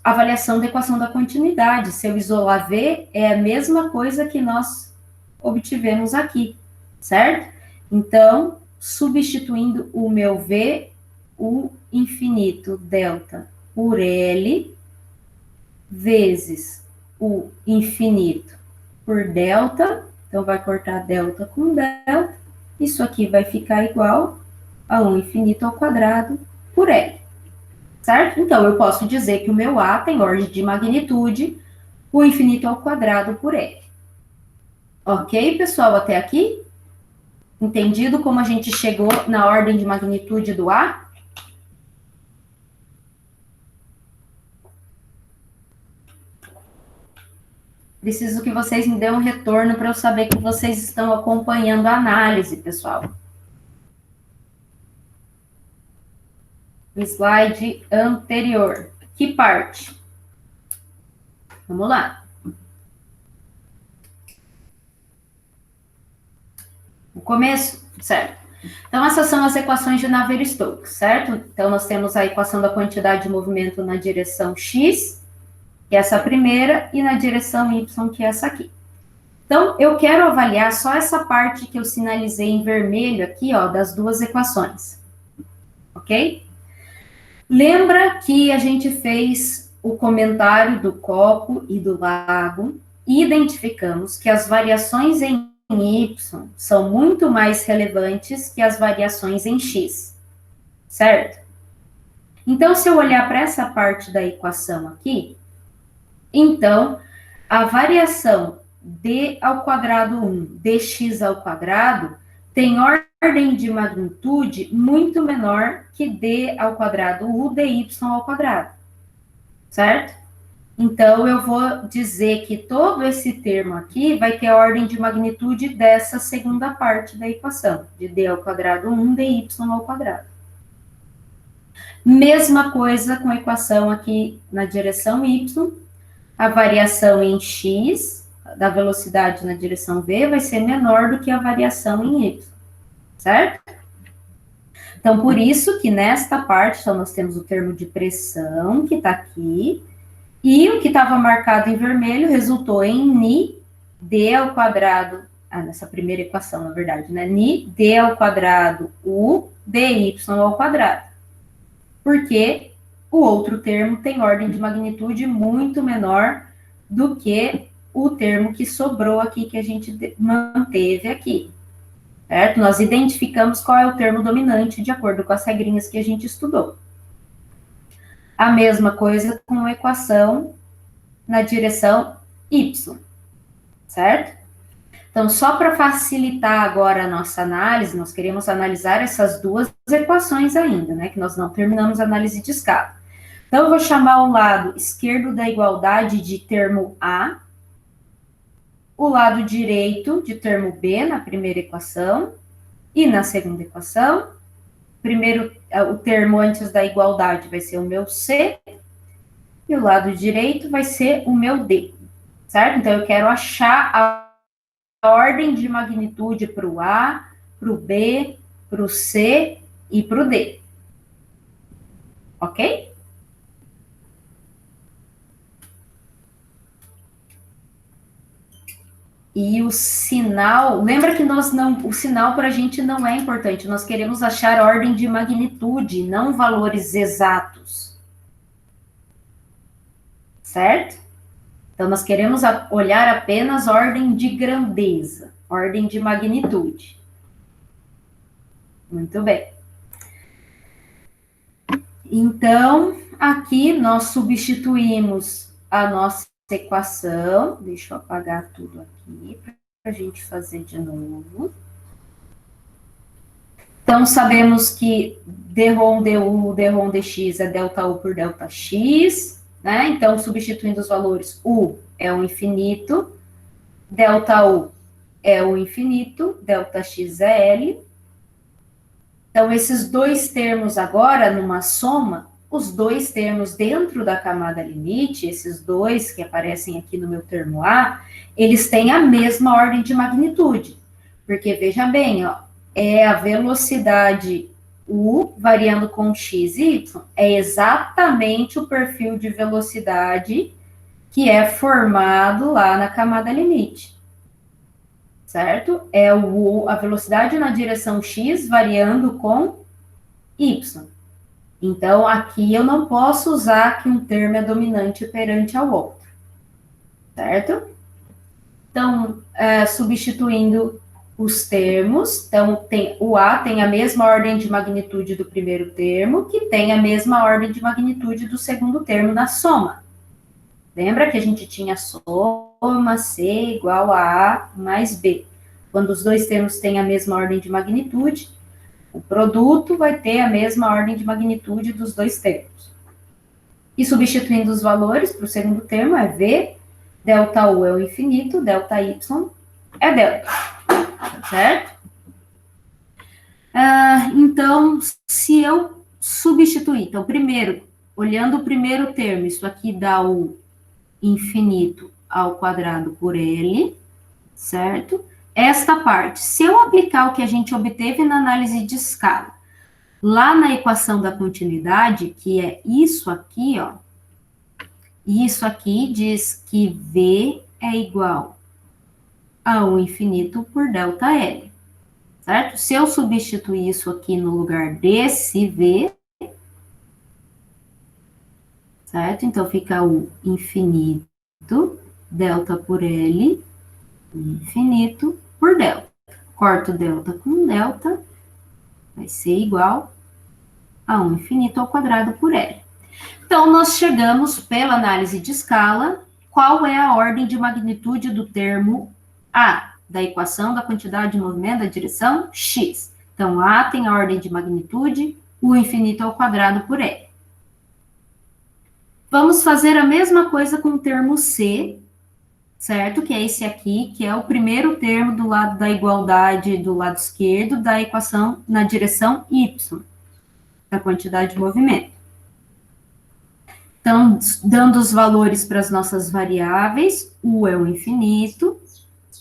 avaliação da equação da continuidade. Se eu isolar V, é a mesma coisa que nós obtivemos aqui, certo? Então, substituindo o meu V, o infinito delta por L, vezes o infinito por delta, então vai cortar delta com delta, isso aqui vai ficar igual a 1 infinito ao quadrado por L, certo? Então, eu posso dizer que o meu A tem ordem de magnitude, o infinito ao quadrado por L. Ok, pessoal, até aqui? Entendido como a gente chegou na ordem de magnitude do A? Preciso que vocês me dêem um retorno para eu saber que vocês estão acompanhando a análise, pessoal. Slide anterior. Que parte? Vamos lá. O começo? Certo. Então, essas são as equações de Navier-Stokes, certo? Então, nós temos a equação da quantidade de movimento na direção x, que é essa primeira, e na direção y, que é essa aqui. Então, eu quero avaliar só essa parte que eu sinalizei em vermelho aqui, ó, das duas equações. Ok? Lembra que a gente fez o comentário do copo e do lago e identificamos que as variações em y são muito mais relevantes que as variações em x, certo? Então, se eu olhar para essa parte da equação aqui, então, a variação d ao quadrado 1, dx ao quadrado, tem ordem de magnitude muito menor que d ao quadrado u dy ao quadrado, certo? Então, eu vou dizer que todo esse termo aqui vai ter a ordem de magnitude dessa segunda parte da equação, de d ao quadrado 1, dy ao quadrado. Mesma coisa com a equação aqui na direção y, a variação em x, da velocidade na direção v, vai ser menor do que a variação em y, certo? Então, por isso que nesta parte, então, nós temos o termo de pressão, que está aqui, e o que estava marcado em vermelho resultou em ni d ao quadrado, nessa primeira equação, na verdade, né? Ni d ao quadrado u dy ao quadrado. Porque o outro termo tem ordem de magnitude muito menor do que o termo que sobrou aqui, que a gente manteve aqui. Certo? Nós identificamos qual é o termo dominante de acordo com as regrinhas que a gente estudou. A mesma coisa com a equação na direção Y, certo? Então, só para facilitar agora a nossa análise, nós queremos analisar essas duas equações ainda, né? Que nós não terminamos a análise de escala. Então, eu vou chamar o lado esquerdo da igualdade de termo A, o lado direito de termo B na primeira equação, e na segunda equação, primeiro, o termo antes da igualdade vai ser o meu C, e o lado direito vai ser o meu D, certo? Então, eu quero achar a ordem de magnitude para o A, para o B, para o C e para o D. Ok? E o sinal, lembra que o sinal para a gente não é importante, nós queremos achar ordem de magnitude, não valores exatos. Certo? Então, nós queremos olhar apenas ordem de grandeza, ordem de magnitude. Muito bem. Então, aqui nós substituímos a nossa equação. Deixa eu apagar tudo aqui para a gente fazer de novo. Então, sabemos que dρ du, dρ dx é ΔU por ΔX, né? Então, substituindo os valores, U é o infinito, ΔU é o infinito, ΔX é L. Então, esses dois termos agora, numa soma, os dois termos dentro da camada limite, esses dois que aparecem aqui no meu termo A, eles têm a mesma ordem de magnitude. Porque, veja bem, ó, é a velocidade U variando com x e y, é exatamente o perfil de velocidade que é formado lá na camada limite. Certo? É a velocidade na direção x variando com y. Então, aqui eu não posso usar que um termo é dominante perante ao outro. Certo? Então, substituindo os termos, então, o A tem a mesma ordem de magnitude do primeiro termo, que tem a mesma ordem de magnitude do segundo termo na soma. Lembra que a gente tinha soma C igual a A mais B. Quando os dois termos têm a mesma ordem de magnitude, o produto vai ter a mesma ordem de magnitude dos dois termos. E substituindo os valores para o segundo termo, é V, ΔU é o infinito, ΔY é delta. Certo? Então, se eu substituir, então, primeiro, olhando o primeiro termo, isso aqui dá o infinito ao quadrado por L, certo? Esta parte, se eu aplicar o que a gente obteve na análise de escala, lá na equação da continuidade, que é isso aqui, ó, isso aqui diz que V é igual ao infinito por ΔL, certo? Se eu substituir isso aqui no lugar desse V, certo? Então, fica o infinito, delta por L, infinito por delta. Corto delta com delta, vai ser igual a 1 infinito ao quadrado por L. Então, nós chegamos, pela análise de escala, qual é a ordem de magnitude do termo A, da equação da quantidade de movimento da direção x. Então, A tem a ordem de magnitude, o infinito ao quadrado por L. Vamos fazer a mesma coisa com o termo C, certo? Que é esse aqui, que é o primeiro termo do lado da igualdade, do lado esquerdo, da equação na direção y, da quantidade de movimento. Então, dando os valores para as nossas variáveis, U é o infinito,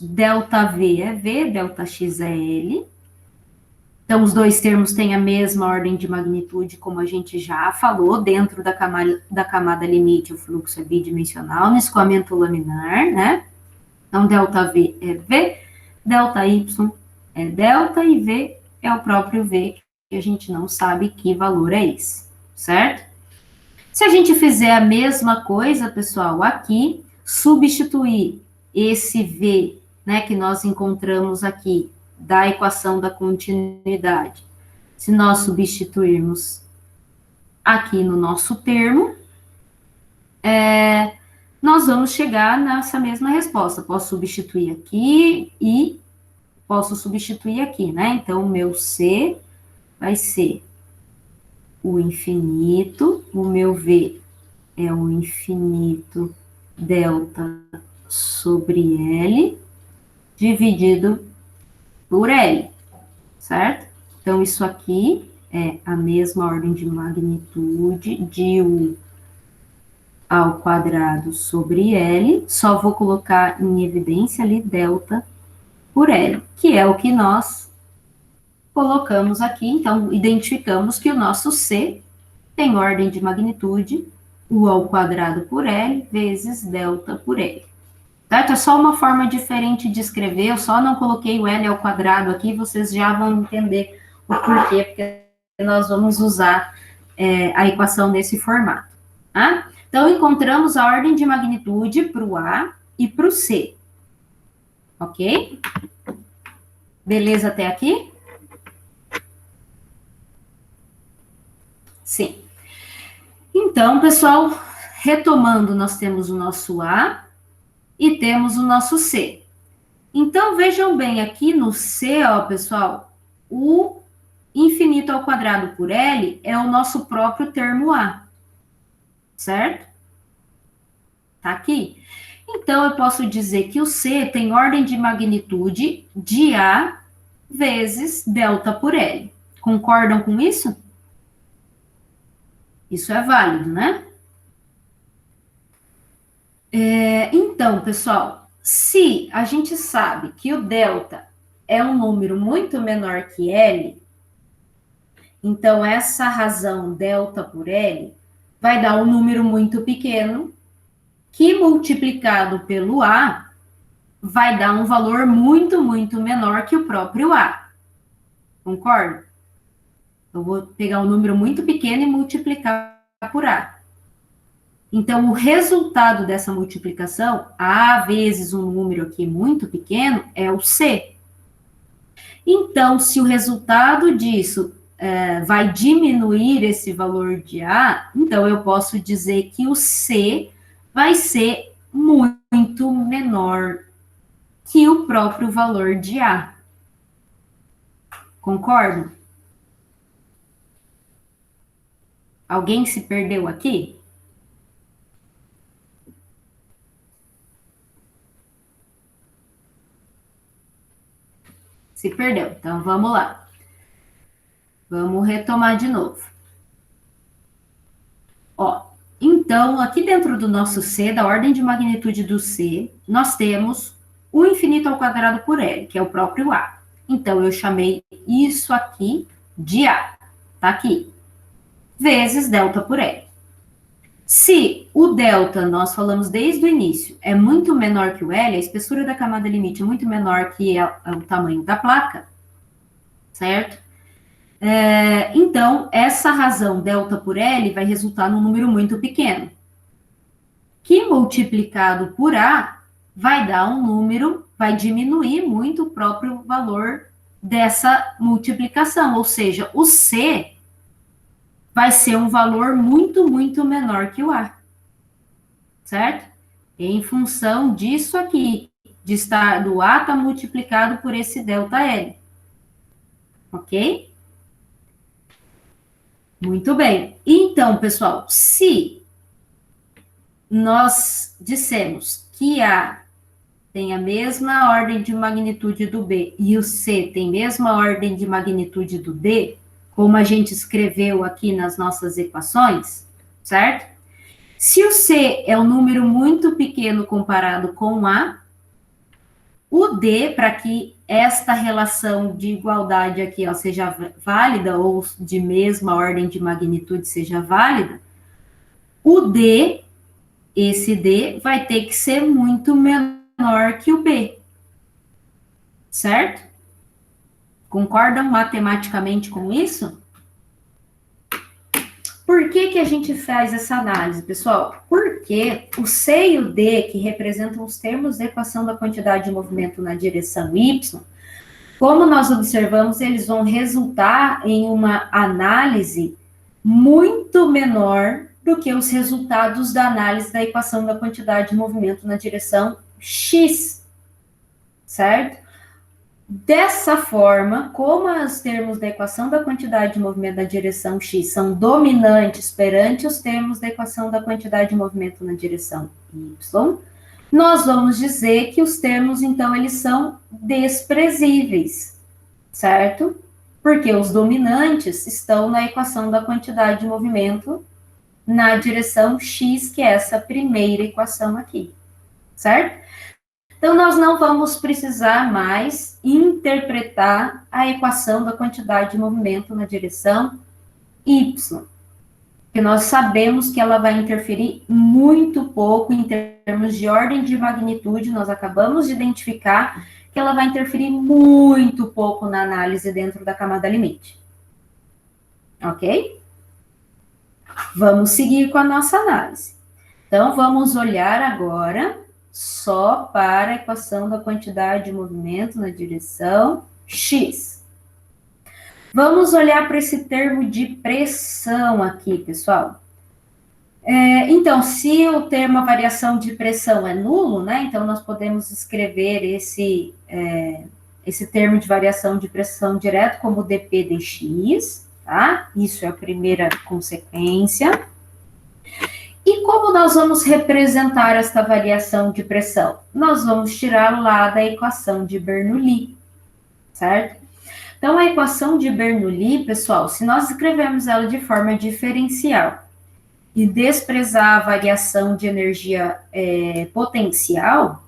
ΔV é V, ΔX é L. Então, os dois termos têm a mesma ordem de magnitude, como a gente já falou, dentro da camada limite, o fluxo é bidimensional, no escoamento laminar, né? Então, ΔV é V, ΔY é delta e V é o próprio V, que a gente não sabe que valor é esse, certo? Se a gente fizer a mesma coisa, pessoal, aqui, substituir esse V, né, que nós encontramos aqui, da equação da continuidade, se nós substituirmos aqui no nosso termo, nós vamos chegar nessa mesma resposta. Posso substituir aqui e posso substituir aqui, né? Então, o meu C vai ser o infinito, o meu V é o infinito delta sobre L, dividido por L, certo? Então, isso aqui é a mesma ordem de magnitude de U ao quadrado sobre L, só vou colocar em evidência ali delta por L, que é o que nós colocamos aqui. Então, identificamos que o nosso C tem ordem de magnitude U ao quadrado por L vezes delta por L. Tá? Então, é só uma forma diferente de escrever, eu só não coloquei o L ao quadrado aqui, vocês já vão entender o porquê, porque nós vamos usar a equação nesse formato. Tá? Então, encontramos a ordem de magnitude para o A e para o C. Ok? Beleza até aqui? Sim. Então, pessoal, retomando, nós temos o nosso A e temos o nosso C. Então, vejam bem, aqui no C, ó, pessoal, o infinito ao quadrado por L é o nosso próprio termo A. Certo? Tá aqui. Então, eu posso dizer que o C tem ordem de magnitude de A vezes delta por L. Concordam com isso? Isso é válido, né? Então, pessoal, se a gente sabe que o delta é um número muito menor que L, então essa razão delta por L vai dar um número muito pequeno que multiplicado pelo A vai dar um valor muito, muito menor que o próprio A. Concorda? Eu vou pegar um número muito pequeno e multiplicar por A. Então, o resultado dessa multiplicação, A vezes um número aqui muito pequeno, é o C. Então, se o resultado disso vai diminuir esse valor de A, então eu posso dizer que o C vai ser muito menor que o próprio valor de A. Concordam? Alguém se perdeu aqui? Se perdeu. Então, vamos lá. Vamos retomar de novo. Ó, então, aqui dentro do nosso C, da ordem de magnitude do C, nós temos o infinito ao quadrado por L, que é o próprio A. Então, eu chamei isso aqui de A. Tá aqui. Vezes delta por L. Se o delta, nós falamos desde o início, é muito menor que o L, a espessura da camada limite é muito menor que o tamanho da placa, certo? Então, essa razão delta por L vai resultar num número muito pequeno, que multiplicado por A vai dar um número, vai diminuir muito o próprio valor dessa multiplicação, ou seja, o C vai ser um valor muito, muito menor que o A, certo? Em função disso aqui, de estar do A está multiplicado por esse delta L, ok? Muito bem. Então, pessoal, se nós dissemos que A tem a mesma ordem de magnitude do B e o C tem a mesma ordem de magnitude do D, como a gente escreveu aqui nas nossas equações, certo? Se o C é um número muito pequeno comparado com A, o D, para que esta relação de igualdade aqui ó, seja válida, ou de mesma ordem de magnitude seja válida, o D, esse D, vai ter que ser muito menor que o B. Certo? Concordam matematicamente com isso? Por que a gente faz essa análise, pessoal? Porque o C e o D, que representam os termos da equação da quantidade de movimento na direção Y, como nós observamos, eles vão resultar em uma análise muito menor do que os resultados da análise da equação da quantidade de movimento na direção x, certo? Dessa forma, como os termos da equação da quantidade de movimento na direção x são dominantes perante os termos da equação da quantidade de movimento na direção y, nós vamos dizer que os termos, então, eles são desprezíveis, certo? Porque os dominantes estão na equação da quantidade de movimento na direção x, que é essa primeira equação aqui, certo? Então, nós não vamos precisar mais interpretar a equação da quantidade de movimento na direção y, porque nós sabemos que ela vai interferir muito pouco em termos de ordem de magnitude, nós acabamos de identificar que ela vai interferir muito pouco na análise dentro da camada limite. Ok? Vamos seguir com a nossa análise. Então, vamos olhar agora só para a equação da quantidade de movimento na direção x. Vamos olhar para esse termo de pressão aqui, pessoal. Então, se o termo a variação de pressão é nulo, né? Então, nós podemos escrever esse termo de variação de pressão direto como dp dx, tá? Isso é a primeira consequência. E como nós vamos representar esta variação de pressão? Nós vamos tirar lá da equação de Bernoulli, certo? Então, a equação de Bernoulli, pessoal, se nós escrevermos ela de forma diferencial e desprezar a variação de energia potencial,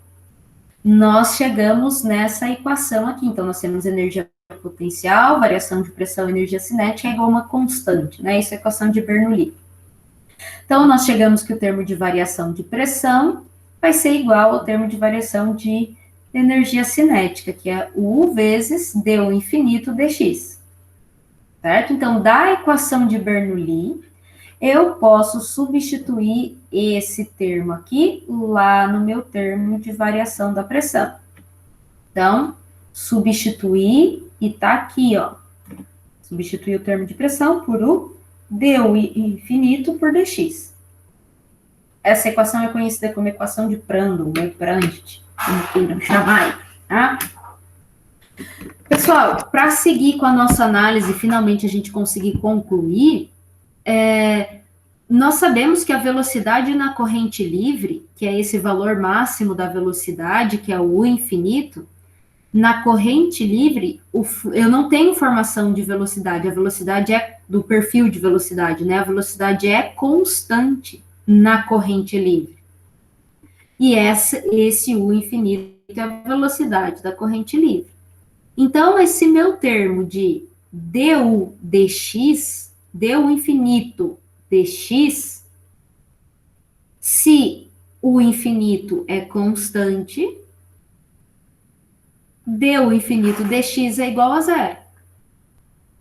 nós chegamos nessa equação aqui. Então, nós temos energia potencial, variação de pressão, energia cinética é igual a uma constante, né? Isso é a equação de Bernoulli. Então, nós chegamos que o termo de variação de pressão vai ser igual ao termo de variação de energia cinética, que é U vezes du infinito dx. Certo? Então, da equação de Bernoulli, eu posso substituir esse termo aqui lá no meu termo de variação da pressão. Então, substituir e tá aqui, ó. Substituir o termo de pressão por o du infinito por dx. Essa equação é conhecida como equação de Prandtl, ou Prandtl, como queiram chamar, tá? Pessoal, para seguir com a nossa análise, finalmente a gente conseguir concluir, nós sabemos que a velocidade na corrente livre, que é esse valor máximo da velocidade, que é o U infinito, na corrente livre, eu não tenho informação de velocidade, a velocidade é do perfil de velocidade, né? A velocidade é constante na corrente livre. E esse U infinito é a velocidade da corrente livre. Então, esse meu termo de du dx, du infinito dx, se o infinito é constante, du infinito dx é igual a zero,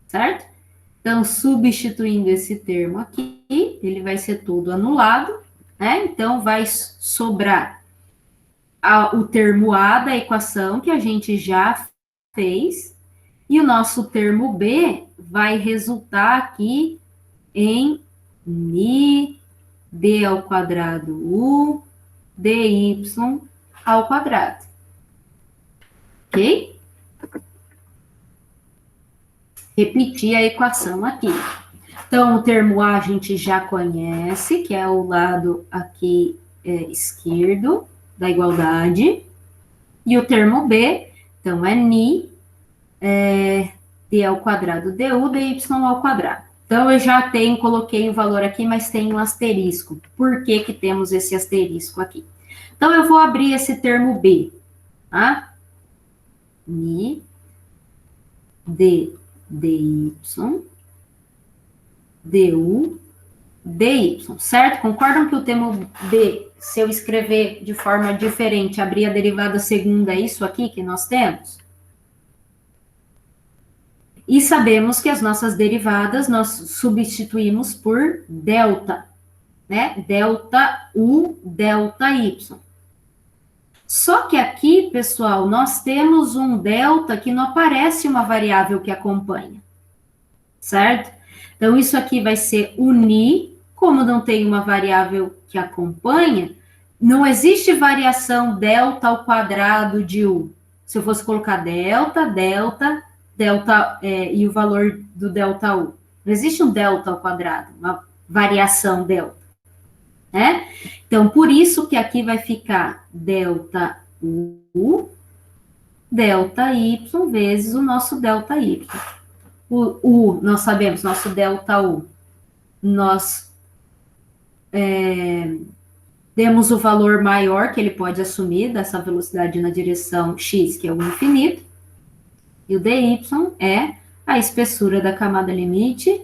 certo? Então, substituindo esse termo aqui, ele vai ser todo anulado, né? Então, vai sobrar o termo A da equação, que a gente já fez, e o nosso termo B vai resultar aqui em ni d ao quadrado u dy ao quadrado. Ok? Repetir a equação aqui. Então, o termo A a gente já conhece, que é o lado aqui esquerdo da igualdade. E o termo B, então, é ni d ao quadrado du dy ao quadrado. Então, eu já coloquei o valor aqui, mas tem um asterisco. Por que que temos esse asterisco aqui? Então, eu vou abrir esse termo B, tá? Ni d dy du dy, certo? Concordam que o termo B, se eu escrever de forma diferente, abrir a derivada segunda, é isso aqui que nós temos? E sabemos que as nossas derivadas nós substituímos por delta, né? Delta U, delta Y. Só que aqui, pessoal, nós temos um delta que não aparece uma variável que acompanha, certo? Então, isso aqui vai ser o ni Como não tem uma variável que acompanha, não existe variação delta ao quadrado de U. Se eu fosse colocar delta e o valor do delta U. Não existe um delta ao quadrado, uma variação delta, né? Então, por isso que aqui vai ficar delta U, delta Y vezes o nosso delta Y. O U, nós sabemos, nosso delta U, nós temos o valor maior que ele pode assumir dessa velocidade na direção x, que é o infinito, e o dy é a espessura da camada limite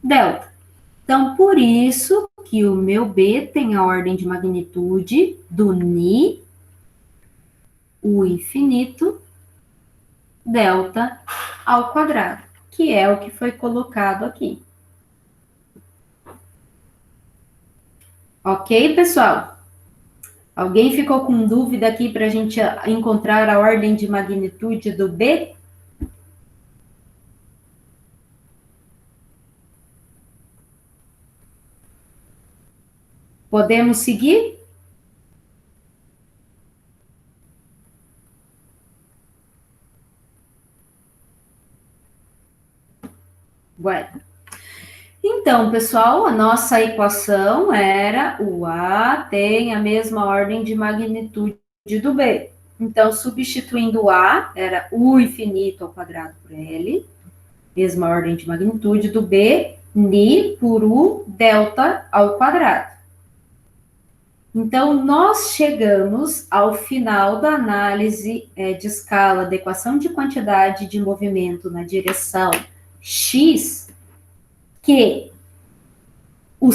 delta. Então, por isso que o meu B tem a ordem de magnitude do ni, o infinito, delta ao quadrado, que é o que foi colocado aqui. Ok, pessoal? Alguém ficou com dúvida aqui para a gente encontrar a ordem de magnitude do B? Podemos seguir? Bueno. Então, pessoal, a nossa equação era o A tem a mesma ordem de magnitude do B. Então, substituindo o A, era U infinito ao quadrado por L, mesma ordem de magnitude do B, ni por U delta ao quadrado. Então, nós chegamos ao final da análise de escala da equação de quantidade de movimento na direção x, que o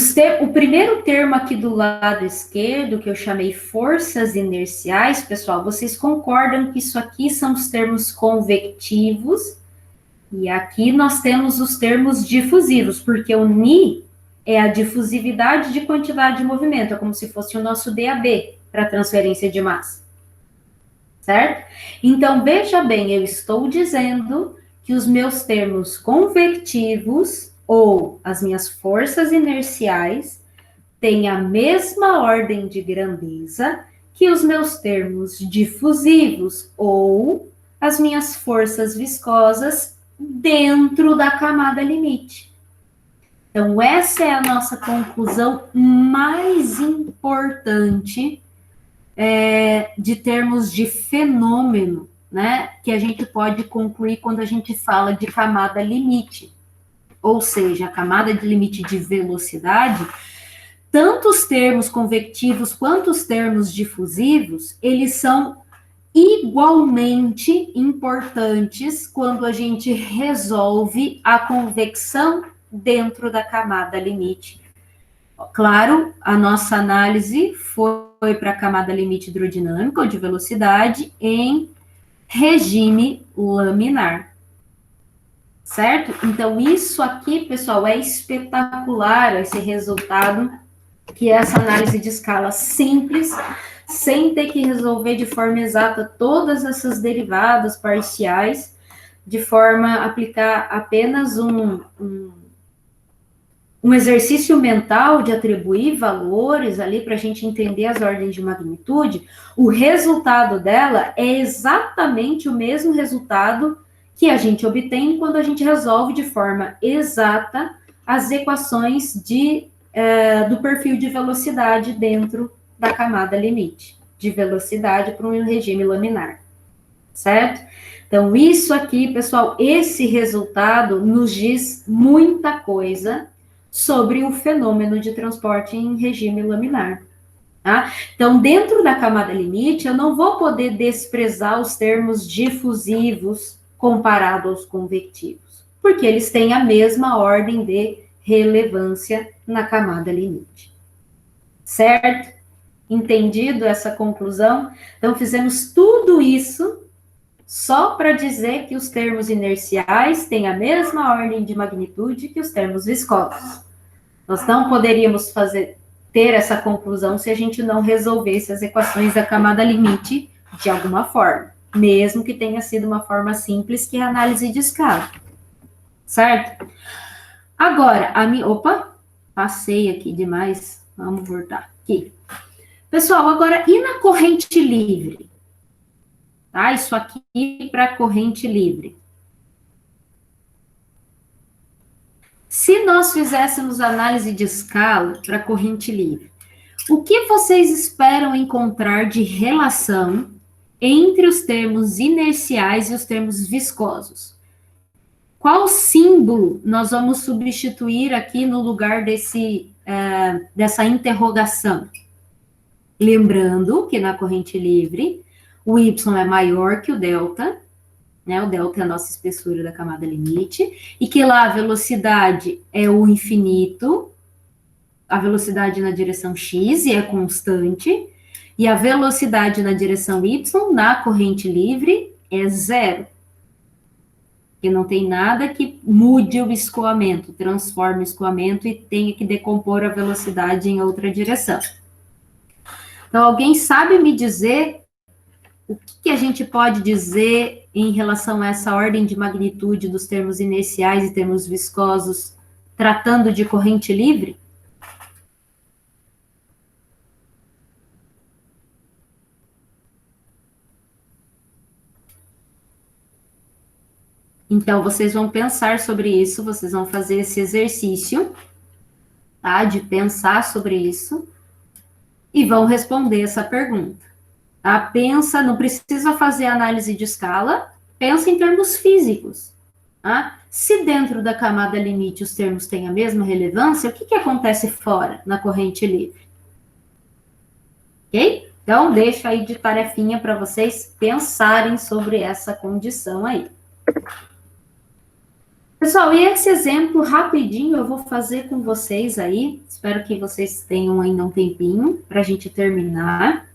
primeiro termo aqui do lado esquerdo, que eu chamei forças inerciais, pessoal, vocês concordam que isso aqui são os termos convectivos, e aqui nós temos os termos difusivos, porque o ni é a difusividade de quantidade de movimento, é como se fosse o nosso DAB para transferência de massa. Certo? Então, veja bem, eu estou dizendo que os meus termos convectivos ou as minhas forças inerciais têm a mesma ordem de grandeza que os meus termos difusivos ou as minhas forças viscosas dentro da camada limite. Então, essa é a nossa conclusão mais importante de termos de fenômeno, né, que a gente pode concluir quando a gente fala de camada limite. Ou seja, a camada de limite de velocidade, tanto os termos convectivos quanto os termos difusivos, eles são igualmente importantes quando a gente resolve a convecção dentro da camada limite. Claro, a nossa análise foi para a camada limite hidrodinâmica ou de velocidade em regime laminar. Certo? Então, isso aqui, pessoal, é espetacular, esse resultado, que é essa análise de escala simples, sem ter que resolver de forma exata todas essas derivadas parciais, de forma a aplicar apenas um exercício mental de atribuir valores ali para a gente entender as ordens de magnitude. O resultado dela é exatamente o mesmo resultado que a gente obtém quando a gente resolve de forma exata as equações do perfil de velocidade dentro da camada limite, de velocidade para um regime laminar, certo? Então, isso aqui, pessoal, esse resultado nos diz muita coisa sobre o fenômeno de transporte em regime laminar. Tá? Então, dentro da camada limite, eu não vou poder desprezar os termos difusivos comparado aos convectivos, porque eles têm a mesma ordem de relevância na camada limite. Certo? Entendido essa conclusão? Então, fizemos tudo isso só para dizer que os termos inerciais têm a mesma ordem de magnitude que os termos viscosos. Nós não poderíamos ter essa conclusão se a gente não resolvesse as equações da camada limite de alguma forma, mesmo que tenha sido uma forma simples, que é a análise de escala. Certo? Agora, Passei aqui demais. Vamos voltar aqui. Pessoal, agora, e na corrente livre? Tá? Isso aqui para corrente livre. Se nós fizéssemos análise de escala para corrente livre, o que vocês esperam encontrar de relação entre os termos inerciais e os termos viscosos? Qual símbolo nós vamos substituir aqui no lugar dessa interrogação? Lembrando que na corrente livre, o y é maior que o delta, né? O delta é a nossa espessura da camada limite, e que lá a velocidade é o infinito, a velocidade na direção x e é constante, e a velocidade na direção y, na corrente livre, é zero. Porque não tem nada que mude o escoamento, transforme o escoamento e tenha que decompor a velocidade em outra direção. Então, alguém sabe me dizer o que a gente pode dizer em relação a essa ordem de magnitude dos termos inerciais e termos viscosos, tratando de corrente livre? Então, vocês vão pensar sobre isso, vocês vão fazer esse exercício, tá? De pensar sobre isso, e vão responder essa pergunta. Tá? Pensa, não precisa fazer análise de escala, pensa em termos físicos. Tá? Se dentro da camada limite os termos têm a mesma relevância, o que acontece fora, na corrente livre? Ok? Então, deixo aí de tarefinha para vocês pensarem sobre essa condição aí. Pessoal, e esse exemplo rapidinho eu vou fazer com vocês aí. Espero que vocês tenham ainda um tempinho para a gente terminar.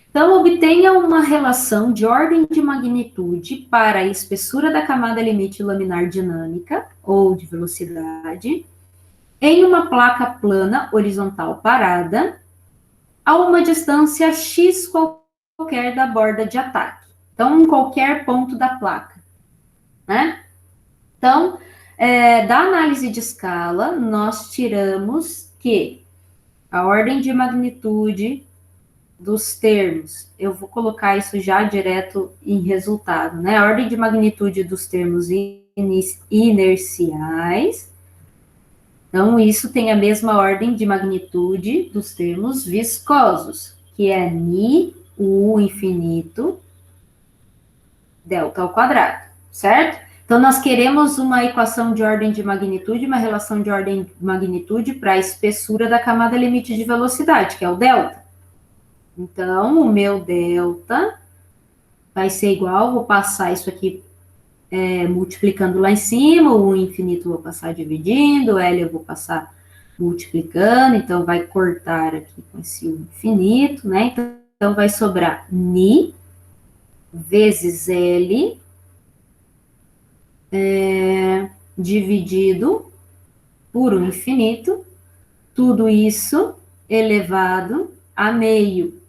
Então, obtenha uma relação de ordem de magnitude para a espessura da camada limite laminar dinâmica, ou de velocidade, em uma placa plana horizontal parada, a uma distância x qualquer da borda de ataque. Então, em qualquer ponto da placa, né? Então, da análise de escala, nós tiramos que a ordem de magnitude dos termos, eu vou colocar isso já direto em resultado, né? A ordem de magnitude dos termos inerciais. Então, isso tem a mesma ordem de magnitude dos termos viscosos, que é ni, u infinito, delta ao quadrado, certo? Então, nós queremos uma equação de ordem de magnitude, uma relação de ordem de magnitude para a espessura da camada limite de velocidade, que é o delta. Então, o meu delta vai ser igual, vou passar isso aqui multiplicando lá em cima, o infinito eu vou passar dividindo, o L eu vou passar multiplicando, então vai cortar aqui com esse infinito, né? Então, vai sobrar ni vezes L dividido por um infinito, tudo isso elevado a meio,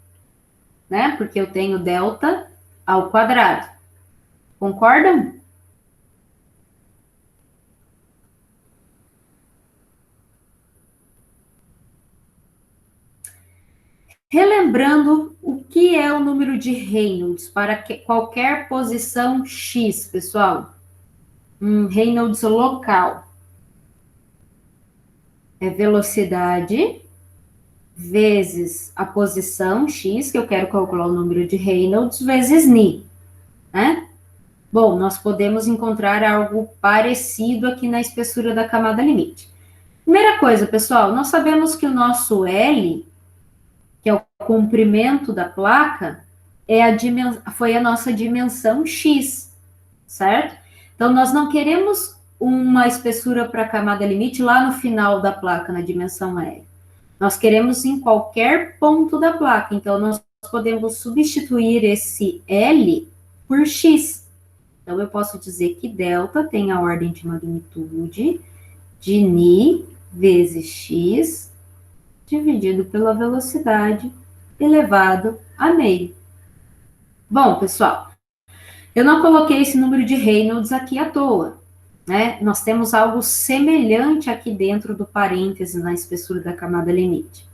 né? Porque eu tenho delta ao quadrado. Concordam? Relembrando o que é o número de Reynolds para qualquer posição x, pessoal. Reynolds local. É velocidade vezes a posição x, que eu quero calcular o número de Reynolds, vezes ni, né? Bom, nós podemos encontrar algo parecido aqui na espessura da camada limite. Primeira coisa, pessoal, nós sabemos que o nosso L, que é o comprimento da placa, foi a nossa dimensão x, certo? Então, nós não queremos uma espessura para a camada limite lá no final da placa, na dimensão L. Nós queremos em qualquer ponto da placa. Então, nós podemos substituir esse L por x. Então, eu posso dizer que delta tem a ordem de magnitude de ni vezes x dividido pela velocidade elevado a meio. Bom, pessoal, eu não coloquei esse número de Reynolds aqui à toa. né? Nós temos algo semelhante aqui dentro do parêntese na espessura da camada limite.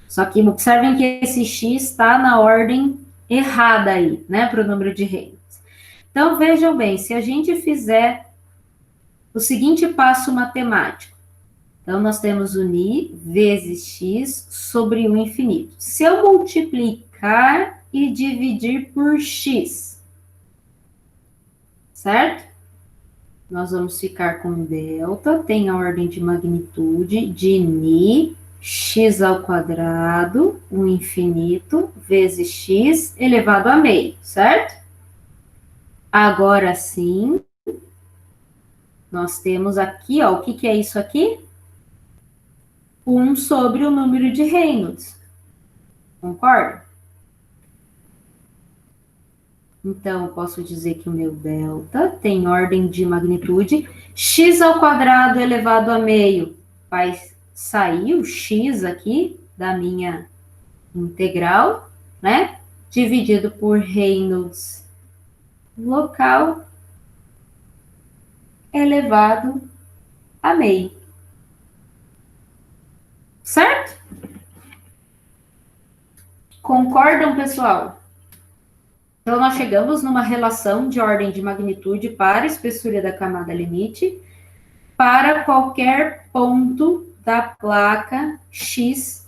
Só que observem que esse x está na ordem errada aí, né, para o número de Reynolds. Então, vejam bem, se a gente fizer o seguinte passo matemático, então nós temos o ni vezes x sobre o infinito. Se eu multiplicar e dividir por x, certo? Nós vamos ficar com delta, tem a ordem de magnitude de ni, x ao quadrado, o infinito, vezes x elevado a meio, certo? Agora sim, nós temos aqui, ó, o que é isso aqui? 1 sobre o número de Reynolds. Concorda? Então, eu posso dizer que o meu delta tem ordem de magnitude x ao quadrado elevado a meio. Vai sair o x aqui da minha integral, né? Dividido por Reynolds local elevado a meio. Certo? Concordam, pessoal? Então, nós chegamos numa relação de ordem de magnitude para a espessura da camada limite para qualquer ponto da placa X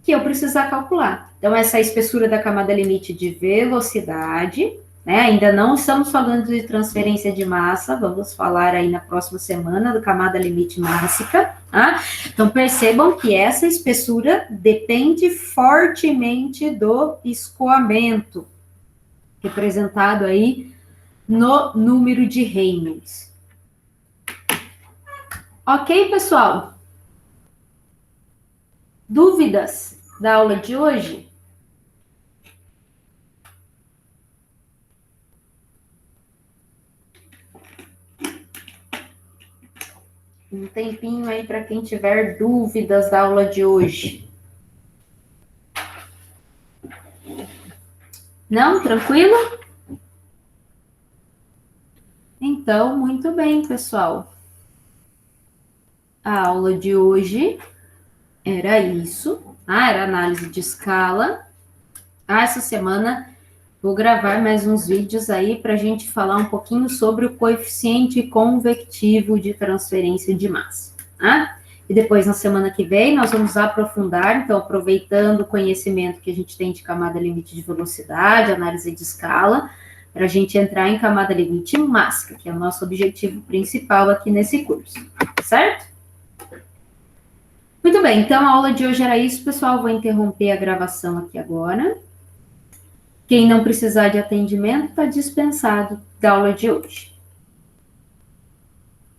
que eu precisar calcular. Então, essa é a espessura da camada limite de velocidade, né? Ainda não estamos falando de transferência de massa, vamos falar aí na próxima semana da camada limite mássica, tá? Então, percebam que essa espessura depende fortemente do escoamento, representado aí no número de Reynolds. Ok, pessoal? Dúvidas da aula de hoje? Um tempinho aí para quem tiver dúvidas da aula de hoje. Não? Tranquilo? Então, muito bem, pessoal. A aula de hoje era isso. Era análise de escala. Essa semana vou gravar mais uns vídeos aí para a gente falar um pouquinho sobre o coeficiente convectivo de transferência de massa, tá? E depois, na semana que vem, nós vamos aprofundar, então, aproveitando o conhecimento que a gente tem de camada limite de velocidade, análise de escala, para a gente entrar em camada limite mássica, que é o nosso objetivo principal aqui nesse curso, certo? Muito bem, então a aula de hoje era isso, pessoal. Vou interromper a gravação aqui agora. Quem não precisar de atendimento está dispensado da aula de hoje.